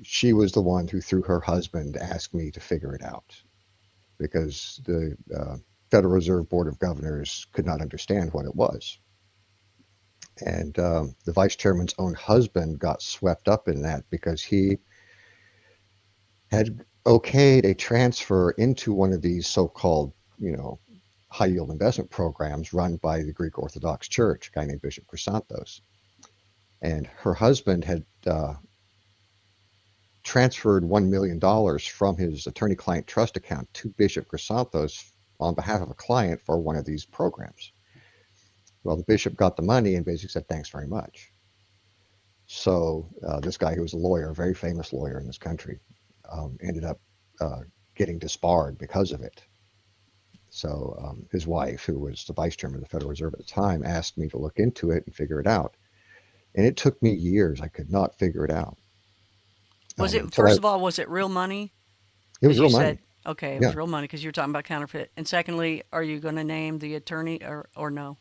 she was the one who, through her husband, asked me to figure it out, because the Federal Reserve Board of Governors could not understand what it was. And the vice chairman's own husband got swept up in that, because he had okayed a transfer into one of these so-called, you know, high yield investment programs run by the Greek Orthodox Church, a guy named Bishop Chrysanthos. And her husband had transferred $1 million from his attorney-client trust account to Bishop Chrysanthos on behalf of a client for one of these programs. Well, the bishop got the money and basically said, thanks very much. So this guy, who was a lawyer, a very famous lawyer in this country, ended up uh, getting disbarred because of it. So his wife, who was the vice chairman of the Federal Reserve at the time, asked me to look into it and figure it out. And it took me years. I could not figure it out Was it, until I. first of all, was it real money? It was Because you real money. said, okay, it was Yeah. real money because you were talking about counterfeit. And secondly, are you going to name the attorney or no?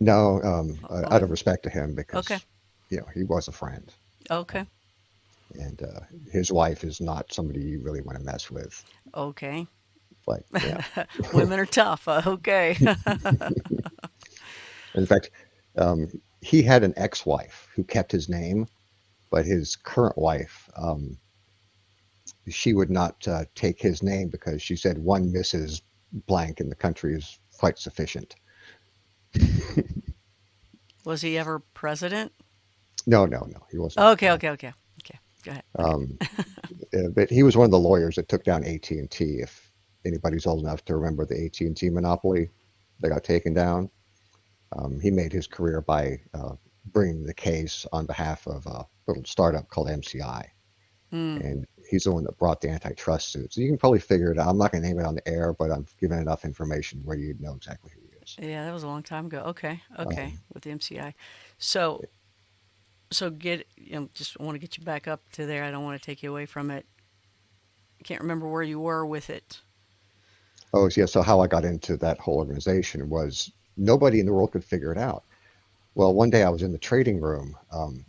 No, out Okay. of respect to him, Okay. because he was a friend, Okay. and his wife is not somebody you really want to mess with. Okay. Like, yeah. Women are tough. Okay. In fact, um, he had an ex-wife who kept his name, but his current wife, she would not take his name because she said one Mrs. Blank in the country is quite sufficient. Was he ever president? No, no, no, he was not. Okay. Okay. Okay. Okay. Go ahead. Okay. Um, but he was one of the lawyers that took down AT&T. If anybody's old enough to remember the AT&T monopoly that got taken down, he made his career by bringing the case on behalf of a little startup called MCI. Hmm. And he's the one that brought the antitrust suit. So you can probably figure it out. I'm not going to name it on the air, but I'm giving enough information where you'd know exactly who he is. Yeah, that was a long time ago. Okay. Okay. Um, With the MCI. So, just want to get you back up to there. I don't want to take you away from it. I can't remember where you were with it. oh, yeah. So how I got into that whole organization was nobody in the world could figure it out. Well, one day I was in the trading room.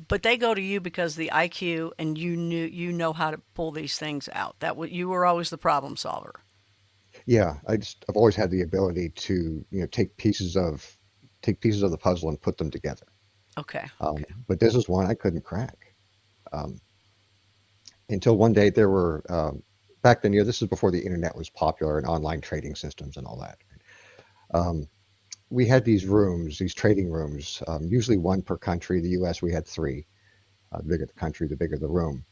But they go to you because the IQ and you know how to pull these things out. You were always the problem solver. Yeah, I've always had the ability to take pieces of the puzzle and put them together. Okay. Okay. But this is one I couldn't crack um, until one day there were back then. This is before the internet was popular and online trading systems and all that. Um, we had these rooms, these trading rooms, usually one per country. The U.S. we had three. The bigger the country, the bigger the room.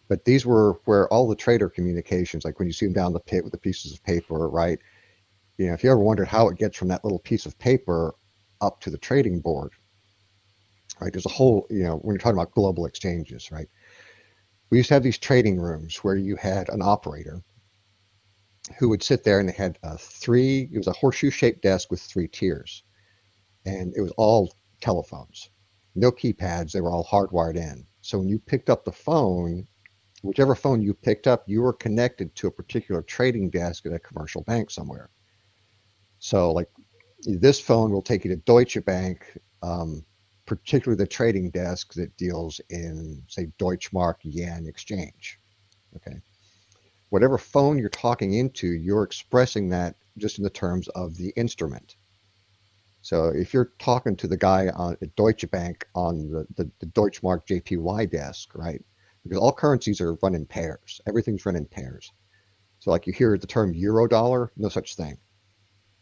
But these were where all the trader communications, like when you see them down the pit with the pieces of paper, right? If you ever wondered how it gets from that little piece of paper up to the trading board, right? There's a whole, when you're talking about global exchanges, right? We used to have these trading rooms where you had an operator who would sit there, and they had it was a horseshoe shaped desk with three tiers, and it was all telephones, no keypads. They were all hardwired in. So when you picked up the phone, whichever phone you picked up, you were connected to a particular trading desk at a commercial bank somewhere. So, like, this phone will take you to Deutsche Bank, particularly the trading desk that deals in, say, Deutschmark yen exchange. Okay. Whatever phone you're talking into, you're expressing that just in the terms of the instrument. So if you're talking to the guy at Deutsche Bank on the Deutschmark JPY desk, right? Because all currencies are run in pairs. Everything's run in pairs. So like you hear the term euro dollar, no such thing.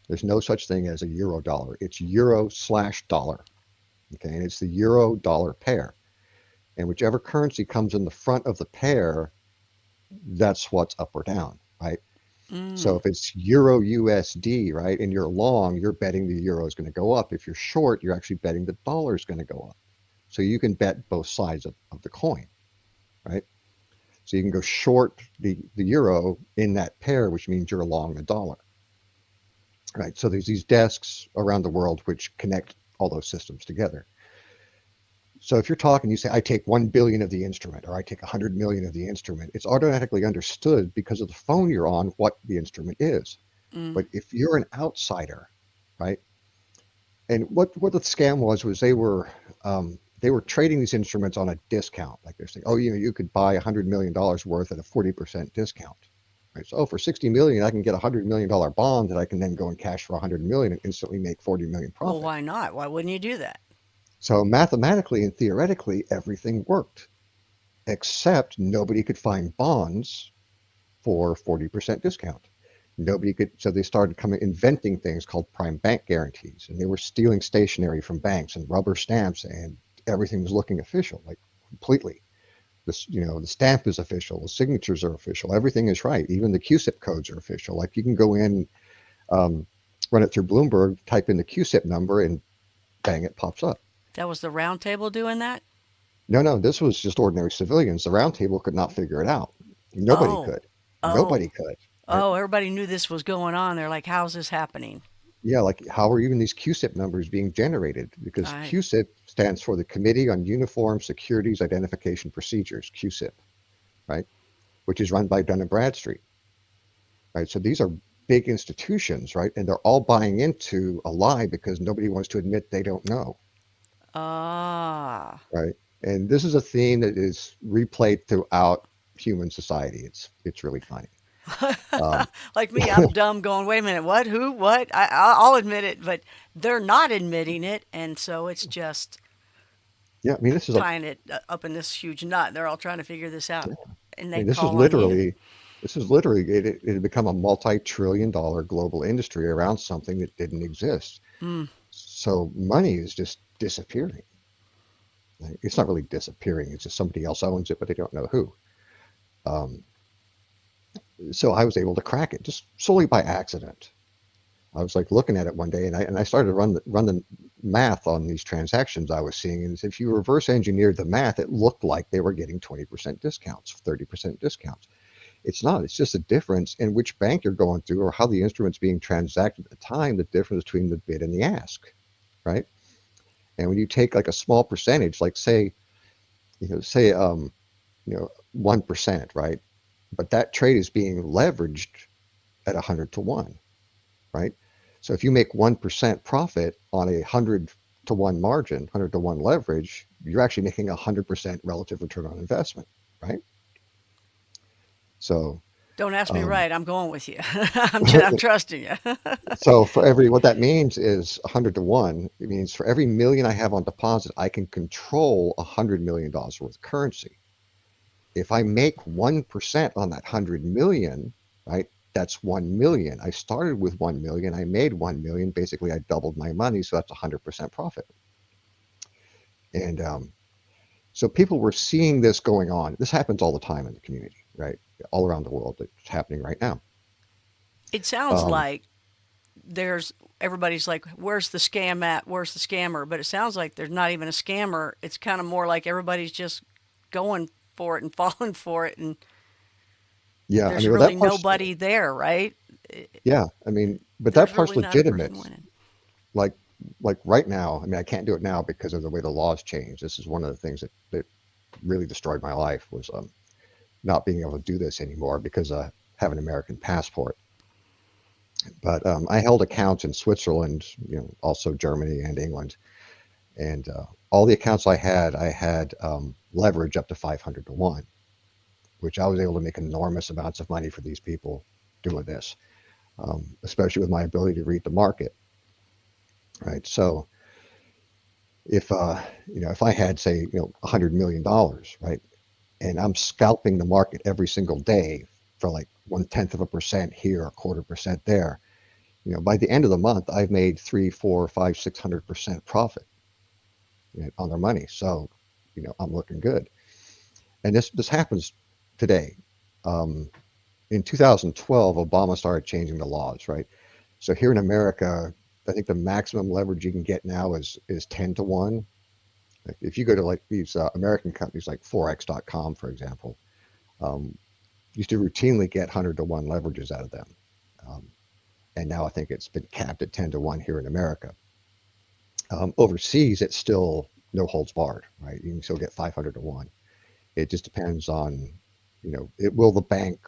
There's no such thing as a euro dollar. It's euro/dollar. Okay, and it's the euro dollar pair. And whichever currency comes in the front of the pair, that's what's up or down, right? So Mm. if it's euro USD, right, and you're long, you're betting the euro is going to go up. If you're short, you're actually betting the dollar is going to go up. So you can bet both sides of the coin, right? So you can go short the euro in that pair, which means you're long the dollar, right? So there's these desks around the world which connect all those systems together. So if you're talking, you say, I take 1 billion of the instrument, or I take 100 million of the instrument, it's automatically understood because of the phone you're on what the instrument is. Mm. But if you're an outsider, right? And what the scam was they were trading these instruments on a discount. Like they're saying, oh, you could buy $100 million worth at a 40% discount. Right? So, for 60 million, I can get $100 million bond that I can then go and cash for 100 million and instantly make 40 million Well, profit. why not? Why wouldn't you do that? So mathematically and theoretically, everything worked, except nobody could find bonds for 40% discount. Nobody could, so they started coming inventing things called prime bank guarantees, and they were stealing stationery from banks and rubber stamps, and everything was looking official, like completely. This, the stamp is official, the signatures are official, everything is right. Even the QSIP codes are official. Like you can go in, um, run it through Bloomberg, type in the QSIP number, and bang, it pops up. That was the round table doing that? No, no, this was just ordinary civilians. The round table could not figure it out. Nobody Oh, could. Nobody oh, could. Right? oh, everybody knew this was going on. They're like, how's this happening? Yeah, like how are even these QSIP numbers being generated? Because Right. QSIP stands for the Committee on Uniform Securities Identification Procedures, QSIP, right? Which is run by Dun& and Bradstreet, right? So these are big institutions, right? And they're all buying into a lie because nobody wants to admit they don't know, Ah. right? And this is a theme that is replayed throughout human society. It's really funny. Um, Like me, I'm dumb going, wait a minute, what? Who? What? I'll admit it, but they're not admitting it. And so it's just yeah, I mean, this is like, tying it up in this huge knot. They're all trying to figure this out. yeah, And I they mean, call on you. this is literally, it had become a multi-trillion-dollar global industry around something that didn't exist. Mm. So money is just disappearing. Like, it's not really disappearing. It's just somebody else owns it, but they don't know who. Um, so I was able to crack it just solely by accident. I was like looking at it one day, and I started to run the math on these transactions I was seeing. And if you reverse engineered the math, it looked like they were getting 20% discounts, 30% discounts. It's not. It's just a difference in which bank you're going through or how the instrument's being transacted at the time. The difference between the bid and the ask, right? And when you take like a small percentage, like say 1%, right? But that trade is being leveraged at 100 to 1, right? So if you make 1% profit on a 100 to 1 margin, 100 to 1 leverage, you're actually making 100% relative return on investment, right? So, Don't ask me um, right. I'm going with you. I'm trusting you. so for every, what that means is 100 to 1. It means for every million I have on deposit, I can control $100 million worth of currency. If I make 1% on that 100 million, right? That's 1 million. I started with 1 million. I made 1 million. Basically, I doubled my money, so that's 100% profit. And so people were seeing this going on. This happens all the time in the community, right? All around the world. It's happening right now. It sounds Um, like there's everybody's like, where's the scam at? Where's the scammer? But it sounds like there's not even a scammer. It's kind of more like everybody's just going for it and falling for it. And yeah, I there's mean, well, really that part's, nobody there, right? yeah, I mean, but that There's part's really not a legitimate. person winning. Like, like right now, I mean, I can't do it now because of the way the laws change. This is one of the things that really destroyed my life was not being able to do this anymore because I have an American passport. But I held accounts in Switzerland, also Germany and England, and all the accounts I had leverage up to 500 to 1, which I was able to make enormous amounts of money for these people doing this, especially with my ability to read the market, right? So if I had say $100 million, right, and I'm scalping the market every single day for like 1/10% here, a 1/4% there, by the end of the month, I've made 3, 4, 5, 600% profit, on their money. So, I'm looking good. And this happens today. Um, in 2012, Obama started changing the laws, right? So here in America, I think the maximum leverage you can get now is 10 to 1. Like if you go to like these American companies like Forex.com, for example, um, used to routinely get 100 to 1 leverages out of them. Um, and now I think it's been capped at 10 to 1 here in America. Overseas, it's still no holds barred, right? You can still get 500 to 1. It just depends on, it will the bank,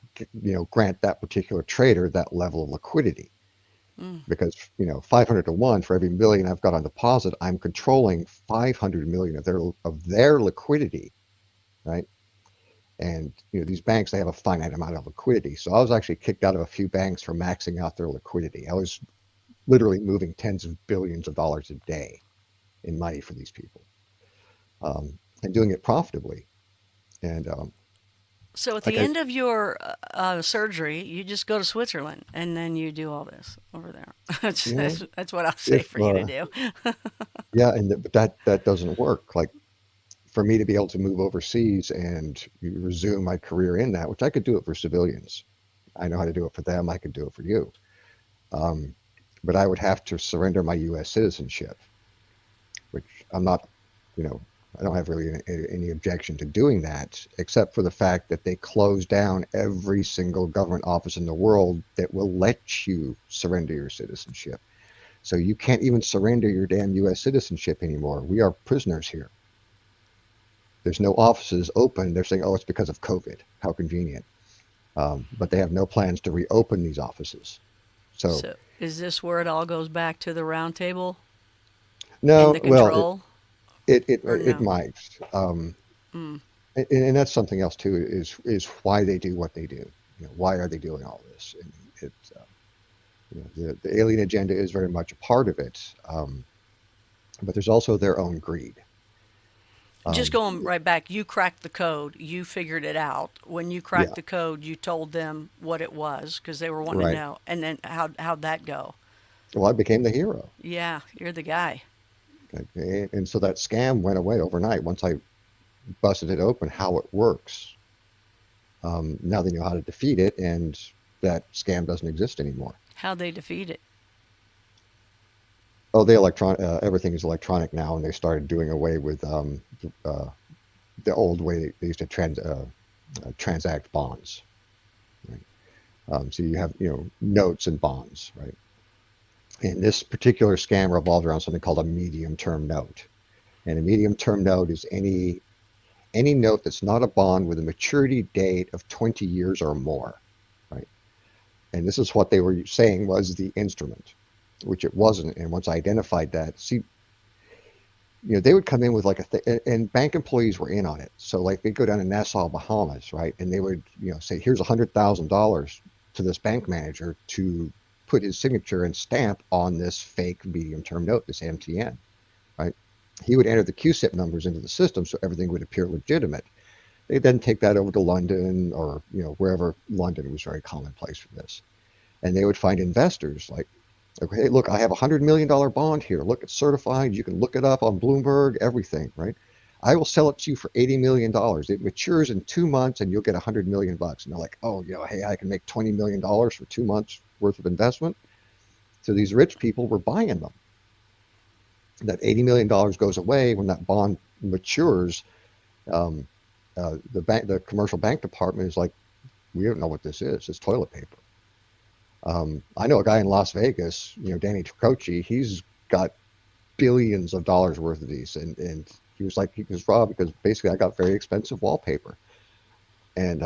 grant that particular trader that level of liquidity. Mm. Because, 500 to 1 for every million I've got on deposit, I'm controlling 500 million of their liquidity, right? And, these banks, they have a finite amount of liquidity. So I was actually kicked out of a few banks for maxing out their liquidity. I was literally moving tens of billions of dollars a day in money for these people, and doing it profitably. And So at Like the end of your surgery, you just go to Switzerland and then you do all this over there. That's, you know, that's, that's what I'll say if for you to do. yeah, and but that doesn't work. Like for me to be able to move overseas and resume my career in that, which I could do it for civilians. I know how to do it for them. I could do it for you. Um, but I would have to surrender my U.S. citizenship, which I'm not, you know, I don't have really any objection to doing that, except for the fact that they closed down every single government office in the world that will let you surrender your citizenship. So you can't even surrender your damn U.S. citizenship anymore. We are prisoners here. There's no offices open. They're saying, oh, it's because of COVID. How convenient. But they have no plans to reopen these offices. So, So is this where it all goes back to the round table and no, the well, control, or it no? might. Mm. And that's something else too, is why they do what they do. Why are they doing all this? And the alien agenda is very much a part of it, but there's also their own greed. Just Um, going right back, you cracked the code. You figured it out. When you cracked yeah, the code, you told them what it was because they were wanting to right. know. And then how'd that go? Well, I became the hero. Yeah, you're the guy. Okay? And so that scam went away overnight once I busted it open, how it works. Now they know how to defeat it, and that scam doesn't exist anymore. How'd they defeat it? Oh, everything is electronic now, and they started doing away with uh, the old way they used to transact bonds. Right? So you have notes and bonds, right? And this particular scam revolved around something called a medium-term note. And a medium-term note is any note that's not a bond with a maturity date of 20 years or more, right? And this is what they were saying was the instrument, which it wasn't. And once I identified that, see, they would come in with like and bank employees were in on it. So like they'd go down to Nassau, Bahamas, right? And they would, say, here's $100,000 to this bank manager to put his signature and stamp on this fake medium-term note, this MTN, right? He would enter the QSIP numbers into the system so everything would appear legitimate. They'd then take that over to London or, wherever. London was very commonplace for this. And they would find investors like, okay, hey, look, I have $100 million bond here. Look, it's certified. You can look it up on Bloomberg, everything, right? I will sell it to you for $80 million. It matures in 2 months, and you'll get $100 million. And they're like, oh, hey, I can make $20 million for 2 months worth of investment. So these rich people were buying them. That $80 million goes away when that bond matures. Um, the commercial bank department is like, we don't know what this is. It's toilet paper. I know a guy in Las Vegas, Danny Tricoci. He's got billions of dollars worth of these, and he was like, he was robbed because basically I got very expensive wallpaper, and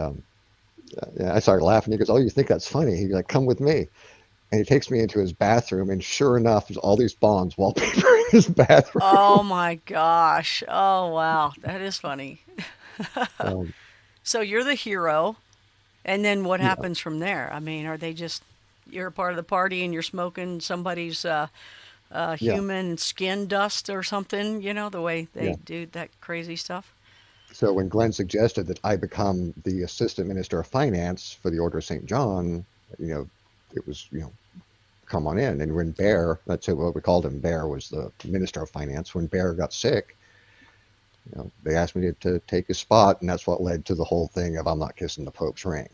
I started laughing. He goes, "Oh, you think that's funny?" He's like, "Come with me," and he takes me into his bathroom, and sure enough, there's all these Bonds wallpaper in his bathroom. Oh my gosh. Oh wow, that is funny. Um, So you're the hero, and then what yeah, happens from there? I mean, are they just you're a part of the party and you're smoking somebody's yeah, human skin dust or something? You know the way they yeah. do that crazy stuff. So when Glenn suggested that I become the assistant minister of finance for the Order of St. John, you know, it was, come on in. And when Bear, that's what we called him, Bear was the minister of finance. When Bear got sick, they asked me to take his spot, and that's what led to the whole thing of I'm not kissing the Pope's ring.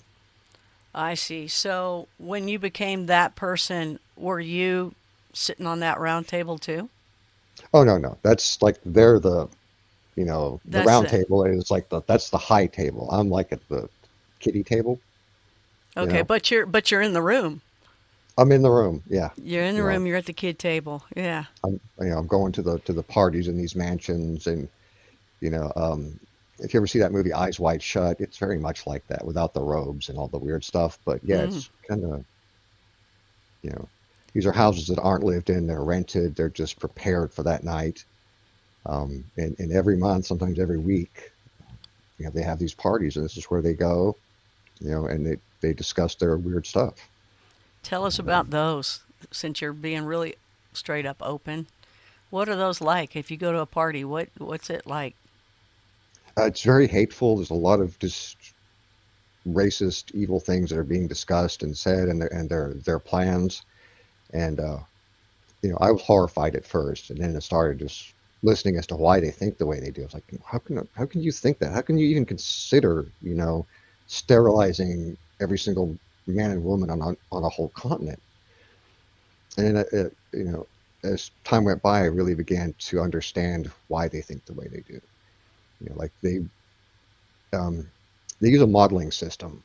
I see. So when you became that person, were you sitting on that round table too? Oh no, no, that's like they're the That's round it. table is like that's the high table. I'm like at the kiddie table. You Okay, know, but you're in the room. I'm in the room. Yeah, You're in the you know, room. You're at the kid table. Yeah. I'm going to the parties in these mansions, and you know, if you ever see that movie Eyes Wide Shut, it's very much like that without the robes and all the weird stuff. But yeah, Mm. it's kind of, you know, these are houses that aren't lived in, they're rented, they're just prepared for that night. And every month, sometimes every week, they have these parties, and this is where they go, and they discuss their weird stuff. Tell us And about those, since you're being really straight up open. What are those like? If you go to a party, what's it like? it's very hateful. There's a lot of just. racist, evil things that are being discussed and said, and their plans. And I was horrified at first, and then I started just listening as to why they think the way they do. It's like, how can you think that? How can you even consider, sterilizing every single man and woman on a whole continent? And then, as time went by, I really began to understand why they think the way they do. Like um, they use a modeling system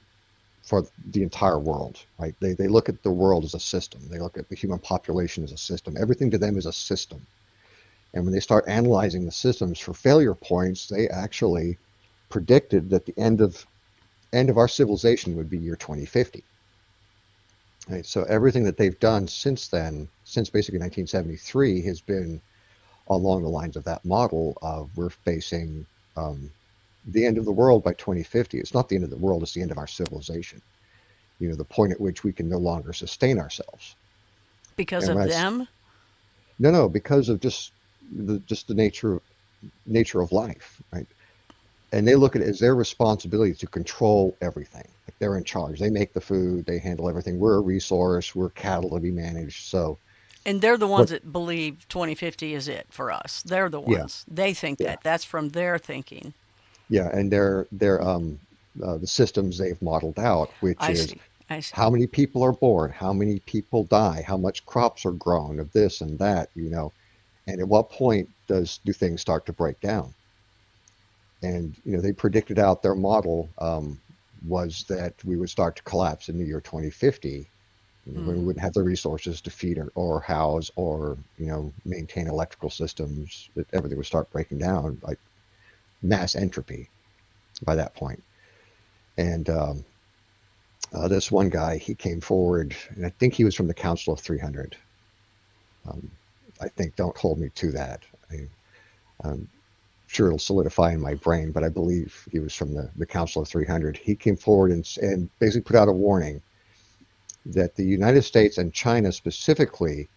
for the entire world, right? They look at the world as a system. They look at the human population as a system. Everything to them is a system. And when they start analyzing the systems for failure points, they actually predicted that the end of our civilization would be year 2050. Right? So everything that they've done since then, since basically 1973, has been along the lines of that model of we're facing the end of the world by 2050. It's not the end of the world, it's the end of our civilization. The point at which we can no longer sustain ourselves. Because And of when I them? no, because of just the nature of life, right? And they look at it as their responsibility to control everything. Like they're in charge. They make the food, they handle everything. We're a resource, we're cattle to be managed. So And they're the what ones that believe 2050 is it for us. They're the yeah, ones. They think yeah, that. That's from their thinking. yeah. And the systems they've modeled out, which I is see. I see. how many people are born, how many people die, how much crops are grown of this and that, and at what point do things start to break down? And they predicted out their model was that we would start to collapse in the year 2050, when we Mm. wouldn't have the resources to feed or house or maintain electrical systems. That everything would start breaking down, like mass entropy by that point. And this one guy, he came forward, and I think he was from the Council of 300. Um, I think, don't hold me to that. I'm sure it'll solidify in my brain, but I believe he was from the Council of 300. He came forward and basically put out a warning that the United States and China specifically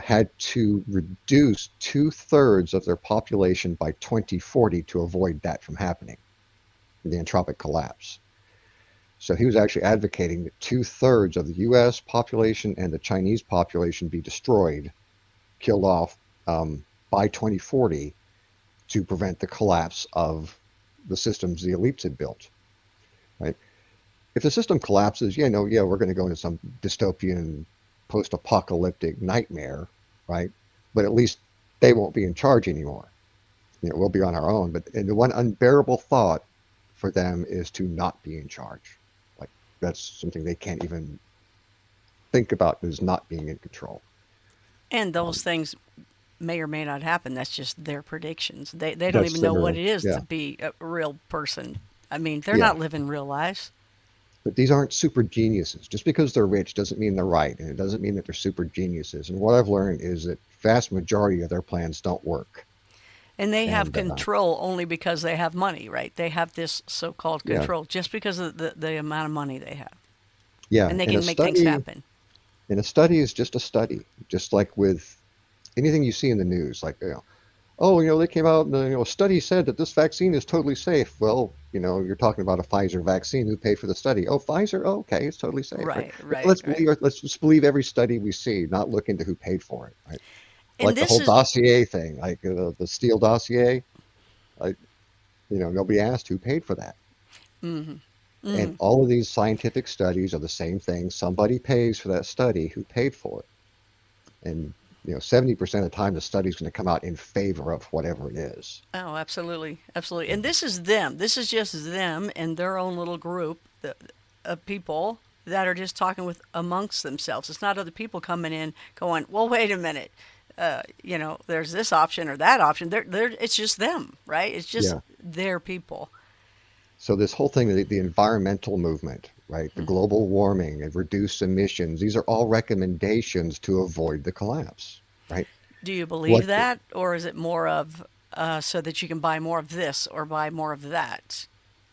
had to reduce 2/3 of their population by 2040 to avoid that from happening, the entropic collapse. So he was actually advocating that 2/3 of the U.S. population and the Chinese population be destroyed, killed off by 2040 to prevent the collapse of the systems the elites had built. Right? If the system collapses, we're going to go into some dystopian, post-apocalyptic nightmare, right? But at least they won't be in charge anymore. We'll be on our own. But and the one unbearable thought for them is to not be in charge. Like that's something they can't even think about, is not being in control. And those Um, things may or may not happen. That's just their predictions. They don't that's even know what their it is yeah, to be a real person. I mean, they're yeah. not living real lives. But these aren't super geniuses. Just because they're rich doesn't mean they're right, and it doesn't mean that they're super geniuses. And what I've learned is that vast majority of their plans don't work. And they have And control only because they have money, right? They have this so called yeah, control just because of the amount of money they have. yeah. And they And a can make things study, happen. and a study is just a study. Just like with anything you see in the news, like oh, they came out and a study said that this vaccine is totally safe. Well, you're talking about a Pfizer vaccine. Who paid for the study? Oh, Pfizer. Oh, okay, it's totally safe, right? Right, right, Let's right. believe let's just believe every study we see, not look into who paid for it, right? And Like the this whole is, dossier thing, like the Steele dossier. Like nobody asked who paid for that. mm, And mm, all of these scientific studies are the same thing. Somebody pays for that study. Who paid for it? And 70% of the time, the study's going to come out in favor of whatever it is. oh, absolutely, absolutely. And this is them. This is just them and their own little group of people that are just talking with amongst themselves. It's not other people coming in going, well, wait a minute. There's this option or that option. It's just them, right? It's just Yeah. their people. So this whole thing, the environmental movement, right? The global warming and reduced emissions, these are all recommendations to avoid the collapse, right? Do you believe What that? Or is it more of so that you can buy more of this or buy more of that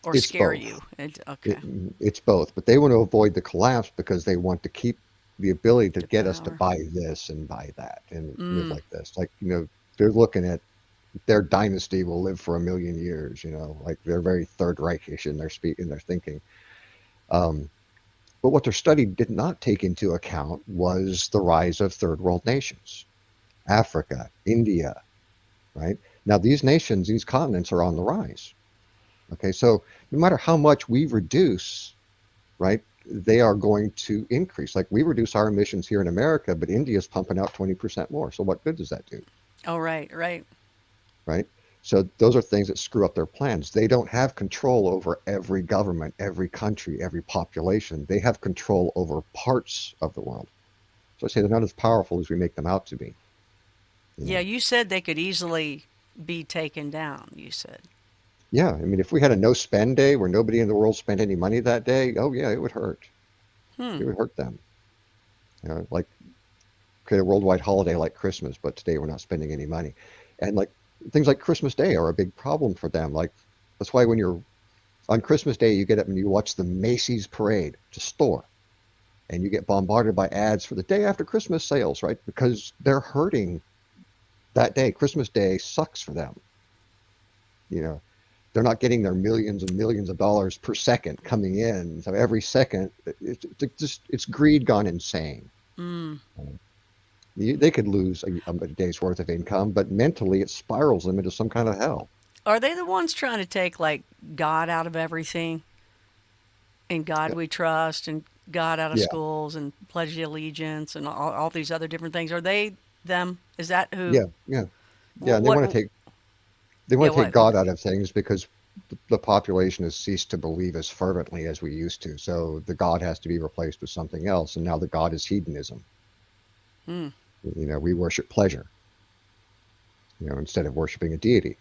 or it's scare both. you? It, Okay. it's both, but they want to avoid the collapse because they want to keep the ability to The get us to power. buy this and buy that and live Mm. like this. Like, they're looking at their dynasty will live for 1 million years, like they're very Third Reichish in their speak in their thinking. Um, but what their study did not take into account was the rise of third world nations, Africa, India, right? Now, these nations, these continents are on the rise. Okay, so no matter how much we reduce, right, they are going to increase. Like we reduce our emissions here in America, but India's pumping out 20% more. So what good does that do, Oh, right, right. right? So those are things that screw up their plans. They don't have control over every government, every country, every population. They have control over parts of the world. So I say they're not as powerful as we make them out to be. You Yeah, know? you said they could easily be taken down, you said. Yeah, I mean, if we had a no spend day where nobody in the world spent any money that day, oh yeah, it would hurt. Hmm. It would hurt them. Like create a worldwide holiday like Christmas, but today we're not spending any money. And like things like Christmas Day are a big problem for them. Like that's why when you're on Christmas Day, you get up and you watch the Macy's parade to store, and you get bombarded by ads for the day after Christmas sales, right? Because they're hurting that day. Christmas Day sucks for them. You know, they're not getting their millions and millions of dollars per second coming in. So every second, it's greed gone insane. Mm. They could lose a day's worth of income, but mentally it spirals them into some kind of hell. Are they the ones trying to take like God out of everything? In God Yeah, we trust, and God out of yeah, schools, and pledge allegiance, and all these other different things. Are they them? Is that who? yeah, yeah, yeah. What? And what they yeah. want to take What? God out of things because the population has ceased to believe as fervently as we used to. So the God has to be replaced with something else, and now the God is hedonism. Hmm. We worship pleasure, instead of worshiping a deity.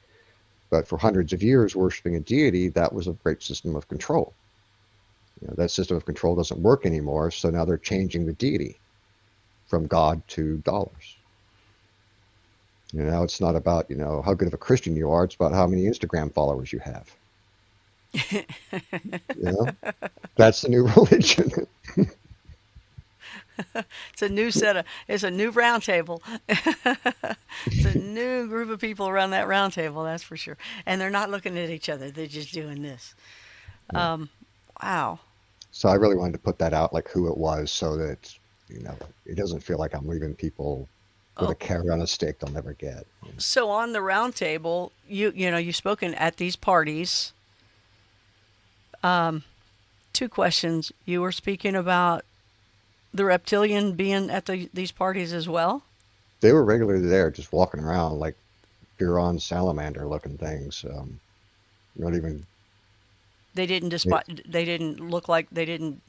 But for hundreds of years, worshiping a deity, that was a great system of control. That system of control doesn't work anymore, so now they're changing the deity from God to dollars. Now it's not about, how good of a Christian you are, it's about how many Instagram followers you have. You know, that's the new religion. It's a new set of. It's a new round table. It's a new group of people around that round table. That's for sure. And they're not looking at each other. They're just doing this. Yeah. Wow. So I really wanted to put that out, like who it was, so that, it doesn't feel like I'm leaving people with a Oh, carrot on a stick they'll never get. so on the round table, you've spoken at these parties. Two questions. You were speaking about the reptilian being at these parties as well. They were regularly there, just walking around like Buron salamander looking things. Not even, They didn't They didn't look like they didn't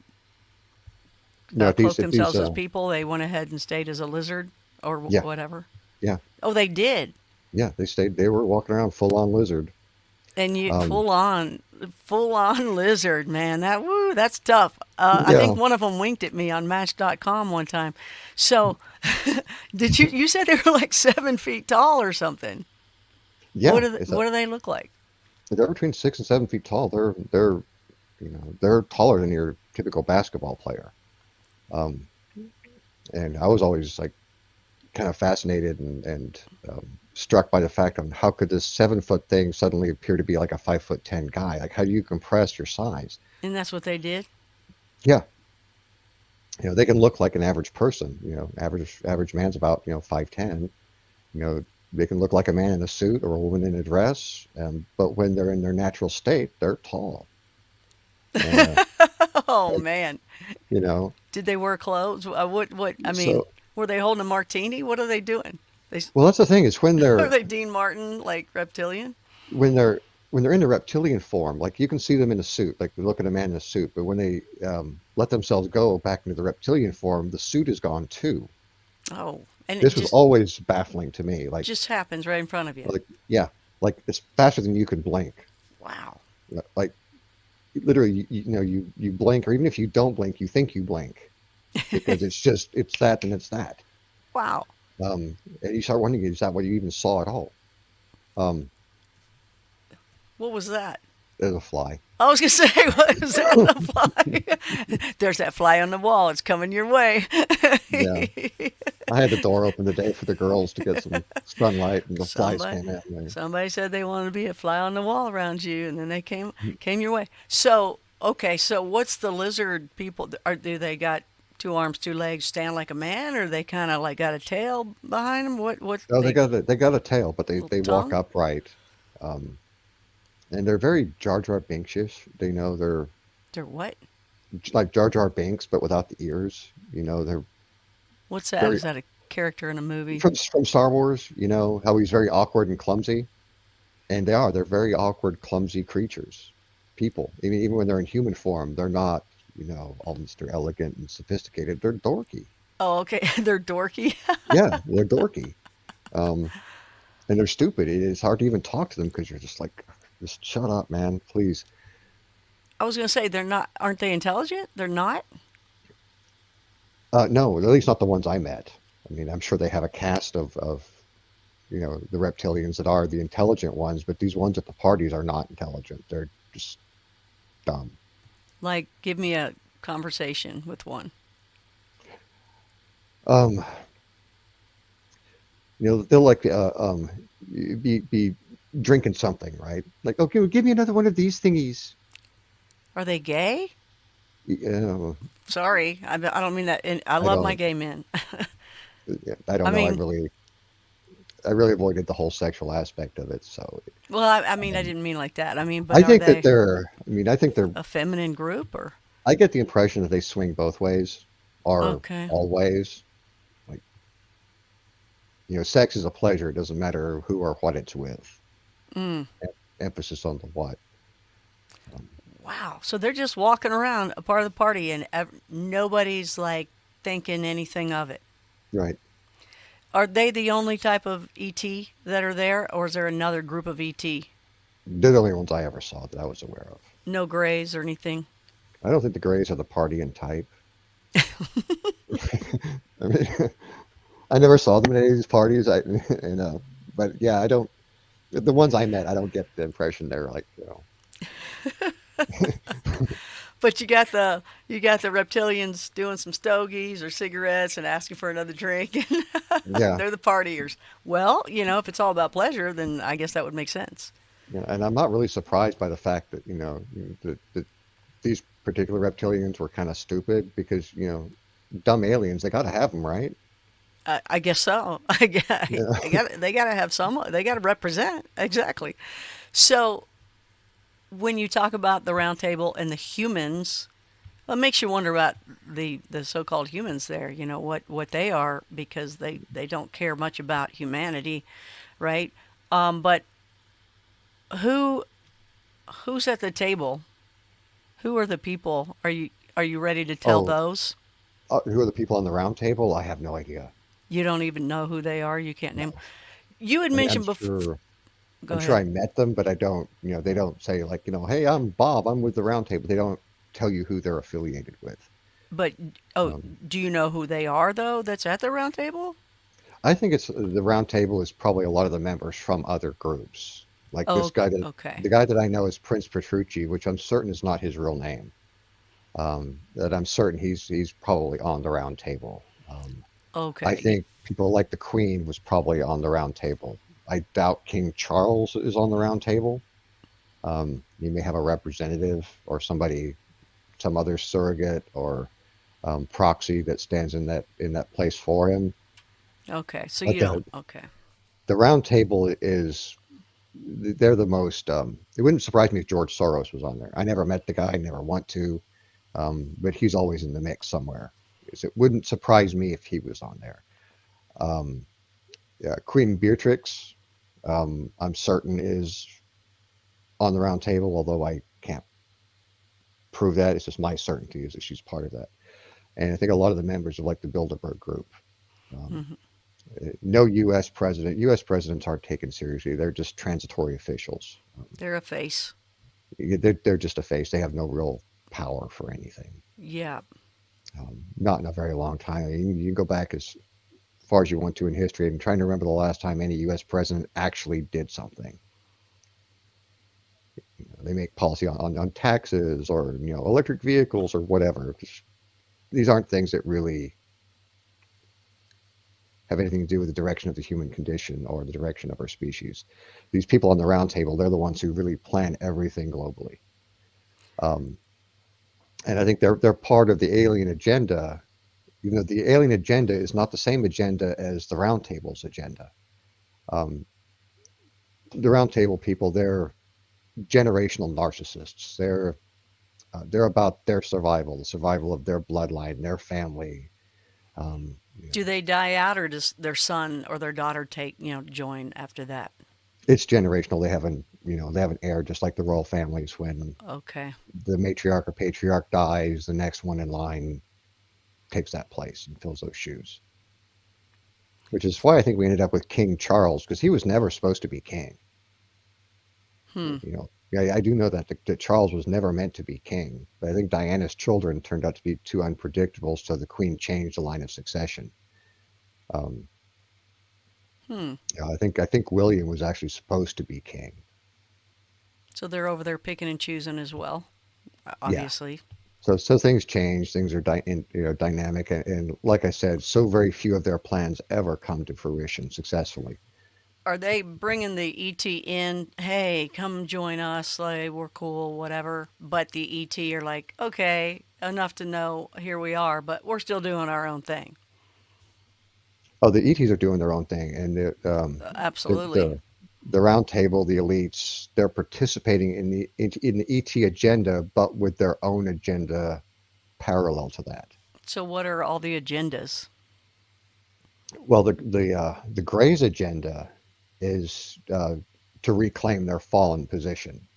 cloak at these, themselves as people. They went ahead and stayed as a lizard or yeah, whatever. yeah, Oh, they did. yeah, they were walking around full on lizard. And you Um, full on lizard, man. That's tough. I think yeah, one of them winked at me on Match.com one time. So, did you said they were like 7 feet tall or something? yeah, What do they look like? they're between 6 and 7 feet tall. They're taller than your typical basketball player. Um, and I was always like kind of fascinated and struck by the fact of how could this 7 foot thing suddenly appear to be like a 5'10" guy? Like, how do you compress your size? And that's what they did. Yeah, they can look like an average person. Average man's about 5'10". They can look like a man in a suit or a woman in a dress, but when they're in their natural state, they're tall. And Oh like, man, you know, did they wear clothes? What? I mean, so were they holding a martini? What are they doing? They well, that's the thing is when are they're they Dean Martin like reptilian? when they're when they're in the reptilian form, like you can see them in a suit, like they look at a man in a suit. But when they let themselves go back into the reptilian form, the suit is gone too. Oh, and it This was always baffling to me. just happens right in front of you. Like yeah, like it's faster than you can blink. Wow. Like literally, you blink, or even if you don't blink, you think you blink because it's that and it's that. Wow. And you start wondering, is that what you even saw at all? Um, What was that? there's a fly. I was gonna say, what is that? A fly? There's that fly on the wall. It's coming your way. Yeah. I had the door open today for the girls to get some sunlight, and the flies somebody, came in. somebody said they wanted to be a fly on the wall around you, and then they came your way. So, Okay, so what's the lizard people? Do they got two arms, two legs, stand like a man, or they kind of like got a tail behind them? What No, they they got a tail, but they walk tongue? upright. Um, and they're very Jar Jar Binks-ish. They know they're They're what? like Jar Jar Binks, but without the ears. They're What's that? very Is that a character in a movie? from Star Wars. You know how he's very awkward and clumsy, and they're very awkward, clumsy creatures. People, even when they're in human form, they're not all Mr. Elegant and sophisticated. They're dorky. Oh, okay. They're dorky. Yeah, they're dorky. Um, and they're stupid. It's hard to even talk to them because you're just like, just shut up, man, please. I was gonna say they're not. Aren't they intelligent? They're not. No, at least not the ones I met. I mean, I'm sure they have a cast of the reptilians that are the intelligent ones, but these ones at the parties are not intelligent. They're just dumb. Like, give me a conversation with one. Um, they'll like be drinking something, right? Like, okay, well, give me another one of these thingies. Are they gay? You know, Sorry, I don't mean that. I I love my don't, gay men. I I don't know. mean, I really avoided the whole sexual aspect of it. So, well, I mean, I um, didn't mean like that. I mean, but I are think that they they're. I mean, I think they're. a feminine group or? I get the impression that they swing both ways, or Okay. all ways. Like, sex is a pleasure. It doesn't matter who or what it's with. Mm. Emphasis on the what. Um, Wow. So they're just walking around a part of the party and nobody's like thinking anything of it. right. Are they the only type of ET that are there, or is there another group of ET? They're the only ones I ever saw that I was aware of. No grays or anything? I don't think the Greys are the partying type. I mean, I never saw them at any of these parties. But yeah, I don't. The ones I met, I don't get the impression they're like, But you got the reptilians doing some stogies or cigarettes and asking for another drink. yeah, They're the partiers. Well, if it's all about pleasure, then I guess that would make sense. and I'm not really surprised by the fact that that these particular reptilians were kind of stupid because dumb aliens, they got to have them, right? I guess so. I got, Yeah. they got to have some. They got to represent exactly. So when you talk about the round table and the humans, well, it makes you wonder about the so-called humans there. What they are because they don't care much about humanity, right? But who who's at the table? Who are the people? Are you ready to tell Oh, those? who are the people on the round table? I have no idea. You don't even know who they are. You can't name. No. You had I mean, mentioned before. Go I'm sure ahead. I met them, but I don't, they don't say like, hey, I'm Bob, I'm with the round table. They don't tell you who they're affiliated with. But oh, Um, do you know who they are though? That's at the round table. I think it's the round table is probably a lot of the members from other groups. Like this Oh, guy okay, the guy that I know is Prince Petrucci, which I'm certain is not his real name. That I'm certain he's probably on the round table. I okay. think people like the Queen was probably on the round table. I doubt King Charles is on the round table. You may have a representative or somebody, some other surrogate or proxy that stands in that place for him. Okay, so But you don't. Okay. the round table is they're the most. It wouldn't surprise me if George Soros was on there. I never met the guy, never want to, but he's always in the mix somewhere. So it wouldn't surprise me if he was on there. Um, yeah, Queen Beatrix, I'm certain is on the round table, although I can't prove that. It's just my certainty is that she's part of that. And I think a lot of the members of like the Bilderberg group. Um, Hmm. no U.S. president. U.S. presidents aren't taken seriously. They're just transitory officials. They're a face. They're just a face. They have no real power for anything. Yeah. Not in a very long time. I mean, you can go back as far as you want to in history. I'm trying to remember the last time any U.S. president actually did something. They make policy on taxes or electric vehicles or whatever. These aren't things that really have anything to do with the direction of the human condition or the direction of our species. These people on the round table, they're the ones who really plan everything globally. Um, And I think they're part of the alien agenda, even though the alien agenda is not the same agenda as the Round Table's agenda. Um, the Round Table people, they're generational narcissists. They're about their survival, the survival of their bloodline, their family. You Do know, they die out, or does their son or their daughter join after that? it's generational. They have an heir, just like the royal families. When Okay. the matriarch or patriarch dies, the next one in line takes that place and fills those shoes. Which is why I think we ended up with King Charles, because he was never supposed to be king. Hmm. Yeah, I do know that Charles was never meant to be king, but I think Diana's children turned out to be too unpredictable, so the queen changed the line of succession. Um, Hmm. I think William was actually supposed to be king. So they're over there picking and choosing as well, Yeah. obviously. So things change. Things are dynamic, and like I said, so very few of their plans ever come to fruition successfully. Are they bringing the ET in? Hey, come join us. Like, we're cool, whatever. But the ET are like, okay, enough to know here we are, but we're still doing our own thing. Oh, the ETs are doing their own thing, and the Absolutely. the the round table, the elites, they're participating in the ET agenda, but with their own agenda parallel to that. So, what are all the agendas? Well, the Greys' agenda is to reclaim their fallen position,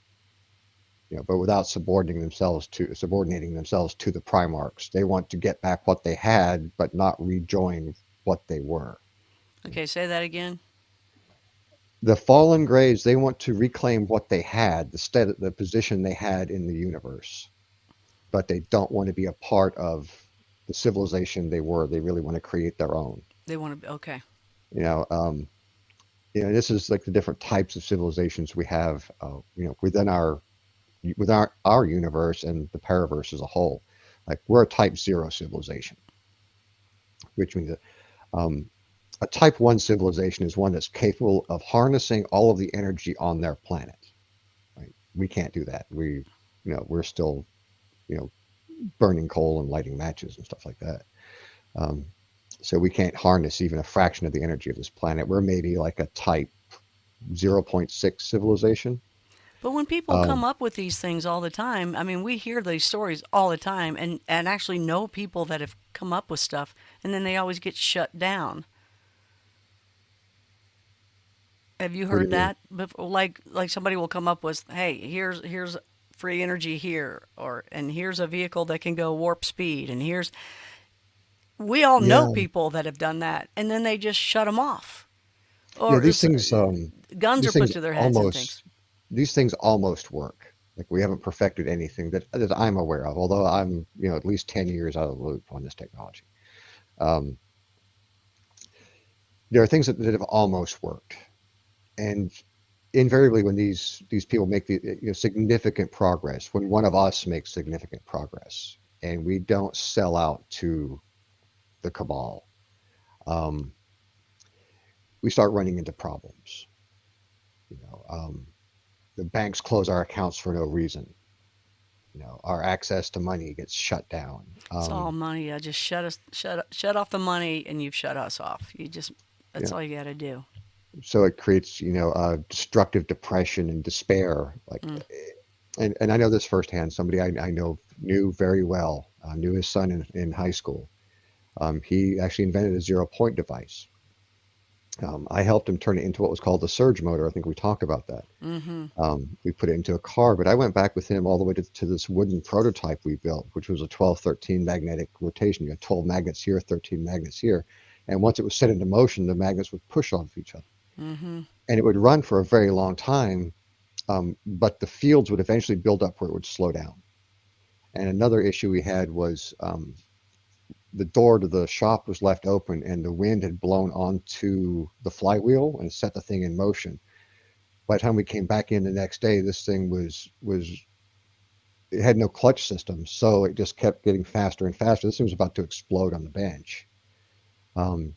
but without subordinating themselves to the Primarchs. They want to get back what they had, but not rejoin what they were. Okay, say that again. The fallen Greys, they want to reclaim what they had, the position they had in the universe, but they don't want to be a part of the civilization they were. They really want to create their own. They want to be, okay. You know, um, this is like the different types of civilizations we have, within our universe and the paraverse as a whole. Like we're a Type Zero civilization, which means that a Type One civilization is one that's capable of harnessing all of the energy on their planet. Right? We can't do that. We're still, you know, burning coal and lighting matches and stuff like that. Um, so we can't harness even a fraction of the energy of this planet. We're maybe like a Type zero point 0.6 civilization. But when people come Um, up with these things all the time, I mean, we hear these stories all the time and actually know people that have come up with stuff, and then they always get shut down. Have you what do heard you mean? that before? Like somebody will come up with, "Hey, here's free energy here," or and here's a vehicle that can go warp speed, and here's we all know Yeah, people that have done that, and then they just shut them off, yeah. or These things, guns are these put things to their heads and things. almost, these things almost work. Like we haven't perfected anything that I'm aware of. Although I'm, at least 10 years out of the loop on this technology. Um, there are things that have almost worked, and invariably when these people make significant progress, when one of us makes significant progress, and we don't sell out to the cabal, um, we start running into problems. You know, um, the banks close our accounts for no reason. Our access to money gets shut down. It's all money. Just shut off the money, and you've shut us off. You That's know, all you got to do. so it creates destructive depression and despair. Like, Mm. and I know this firsthand. Somebody I know knew very well, knew his son in high school. He actually invented a 0 point device. I helped him turn it into what was called the surge motor. I think we talked about that. Mm-hmm. We put it into a car, but I went back with him all the way to this wooden prototype we built, which was a 12-13 magnetic rotation. You had 12 magnets here, 13 magnets here. And once it was set into motion, the magnets would push off each other. Mm-hmm. And it would run for a very long time, but the fields would eventually build up where it would slow down. And another issue we had was the door to the shop was left open, and the wind had blown onto the flywheel and set the thing in motion. By the time we came back in the next day, this thing was it had no clutch system, so it just kept getting faster and faster. This thing was about to explode on the bench, um,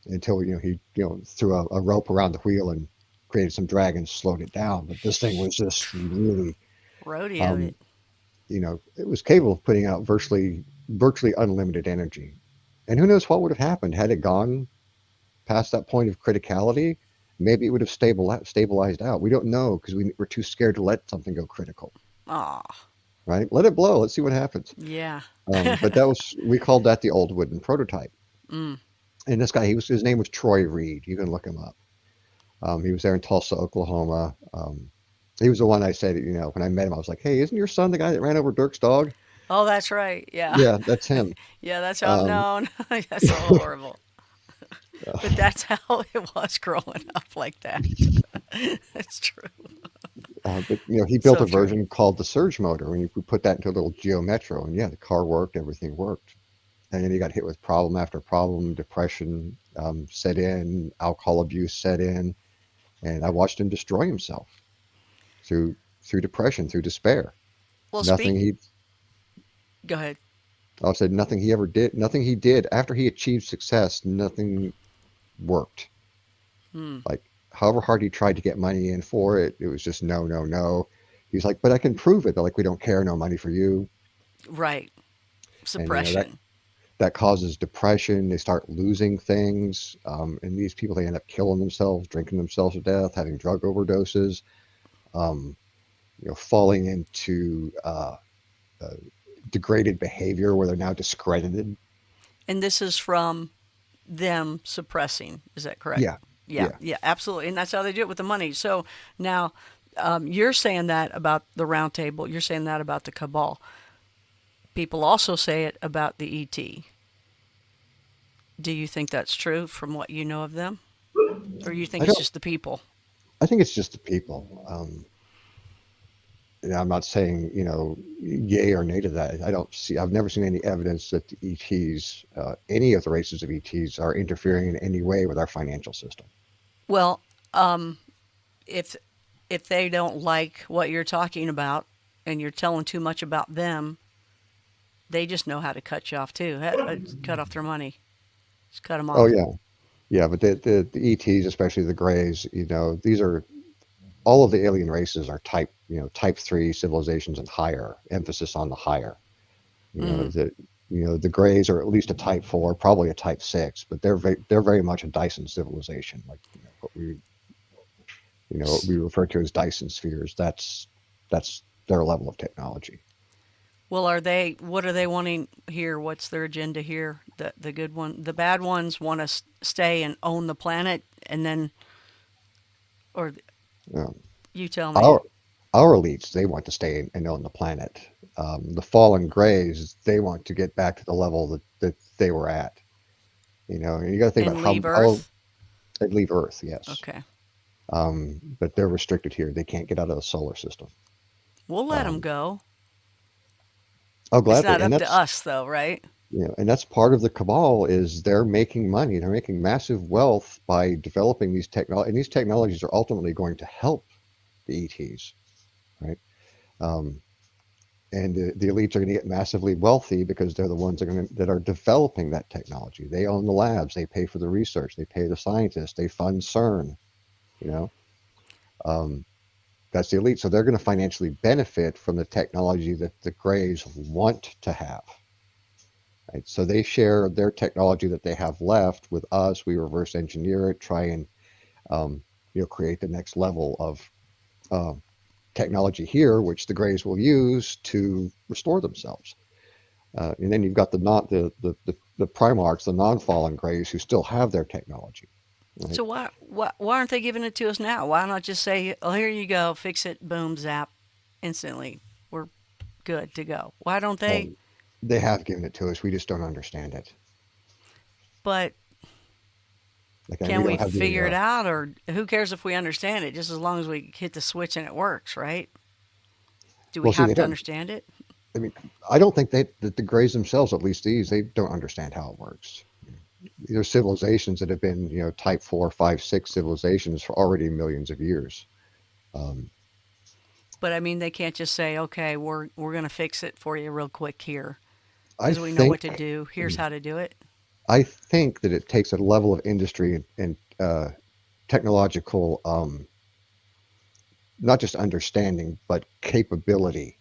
until he threw a rope around the wheel and created some drag and slowed it down. But this thing was just really, Rodeoed um, it. it was capable of putting out virtually unlimited energy. And who knows what would have happened had it gone past that point of criticality. Maybe it would have stabilized out. We don't know because we're too scared to let something go critical, Aw, right? Let it blow. Let's see what happens. yeah. But we called that the old wooden prototype. Mm. And this guy, his name was Troy Reed. You can look him up. He was there in Tulsa, Oklahoma. He was the one I said, when I met him, I was like, "Hey, isn't your son the guy that ran over Dirk's dog?" Oh, that's right. Yeah. Yeah, that's him. Yeah, that's how I'm Um, known. That's so horrible. But that's how it was growing up like that. That's true. but he built So a true. version called the surge motor, and you could put that into a little Geo Metro, and yeah, the car worked, everything worked. And then he got hit with problem after problem, depression set in, alcohol abuse set in, and I watched him destroy himself through depression, through despair. Well, Nothing he go ahead. I said nothing he ever did, nothing he did after he achieved success, nothing worked. Hmm. Like however hard he tried to get money in for it, it was just no, no, no. He's like, but I can prove it. They're like, we don't care, no money for you. Right. And Suppression. that causes depression. They start losing things, and these people they end up killing themselves, drinking themselves to death, having drug overdoses, um, falling into uh, degraded behavior where they're now discredited. And this is from them suppressing. Is that correct? Yeah, Yeah, yeah. yeah, absolutely. And that's how they do it with the money. So now you're saying that about the round table. You're saying that about the cabal. People also say it about the ET. Do you think that's true from what you know of them? Or you think I it's don't. just the people? I think it's just the people. I'm not saying yay or nay to that. I don't see. I've never seen any evidence that the ETs, any of the races of ETs, are interfering in any way with our financial system. Well, if if they don't like what you're talking about and you're telling too much about them, they just know how to cut you off too. Cut off their money. Just cut them Oh off. yeah, yeah. But the ETs, especially the Greys, these are all of the alien races are type 3 civilizations and higher. Emphasis on the higher. You know Mm-hmm. the the Greys are at least a type 4, probably a type 6, but they're very much a Dyson civilization, like what we refer to as Dyson spheres. That's their level of technology. Well, are they? What are they wanting here? What's their agenda here? The good one, the bad ones want to stay and own the planet, and then, or Um, you tell me. our our elites, they want to stay and own the planet. The fallen Greys, they want to get back to the level that they were at. And you got to think about And leave how Earth. they'd leave Earth, yes. Okay, But they're restricted here. They can't get out of the solar system. we'll let them Um, go. oh, It's gladly. not up to us, though, right? And that's part of the cabal is they're making money. They're making massive wealth by developing these technologies, and these technologies are ultimately going to help the ETs, right? Um, and the elites are going to get massively wealthy because they're the ones that are developing that technology. They own the labs, they pay for the research, they pay the scientists, they fund CERN. You know, um, that's the elite. So they're going to financially benefit from the technology that the Greys want to have. Right? So they share their technology that they have left with us. We reverse engineer it, try and um, create the next level of uh, technology here, which the Greys will use to restore themselves. And then you've got the Primarchs, the non-fallen Greys, who still have their technology. Right? So why aren't they giving it to us now? Why not just say, "Oh, here you go, fix it, boom, zap, instantly, we're good to go"? Why don't they? Um, they have given it to us. We just don't understand it. But Like, and we can we don't have the. figure it out, or who cares if we understand it? Just as long as we hit the switch and it works, right? Do we Well, see, have they to don't. understand it? I mean, I don't think that the Greys themselves, at least these, they don't understand how it works. These are civilizations that have been, type 4, 5, 6 civilizations for already millions of years. Um, But I mean, they can't just say, "Okay, we're gonna fix it for you real quick here I because we know what to think, do. Here's how to do it." I think that it takes a level of industry and technological, not just understanding, but capability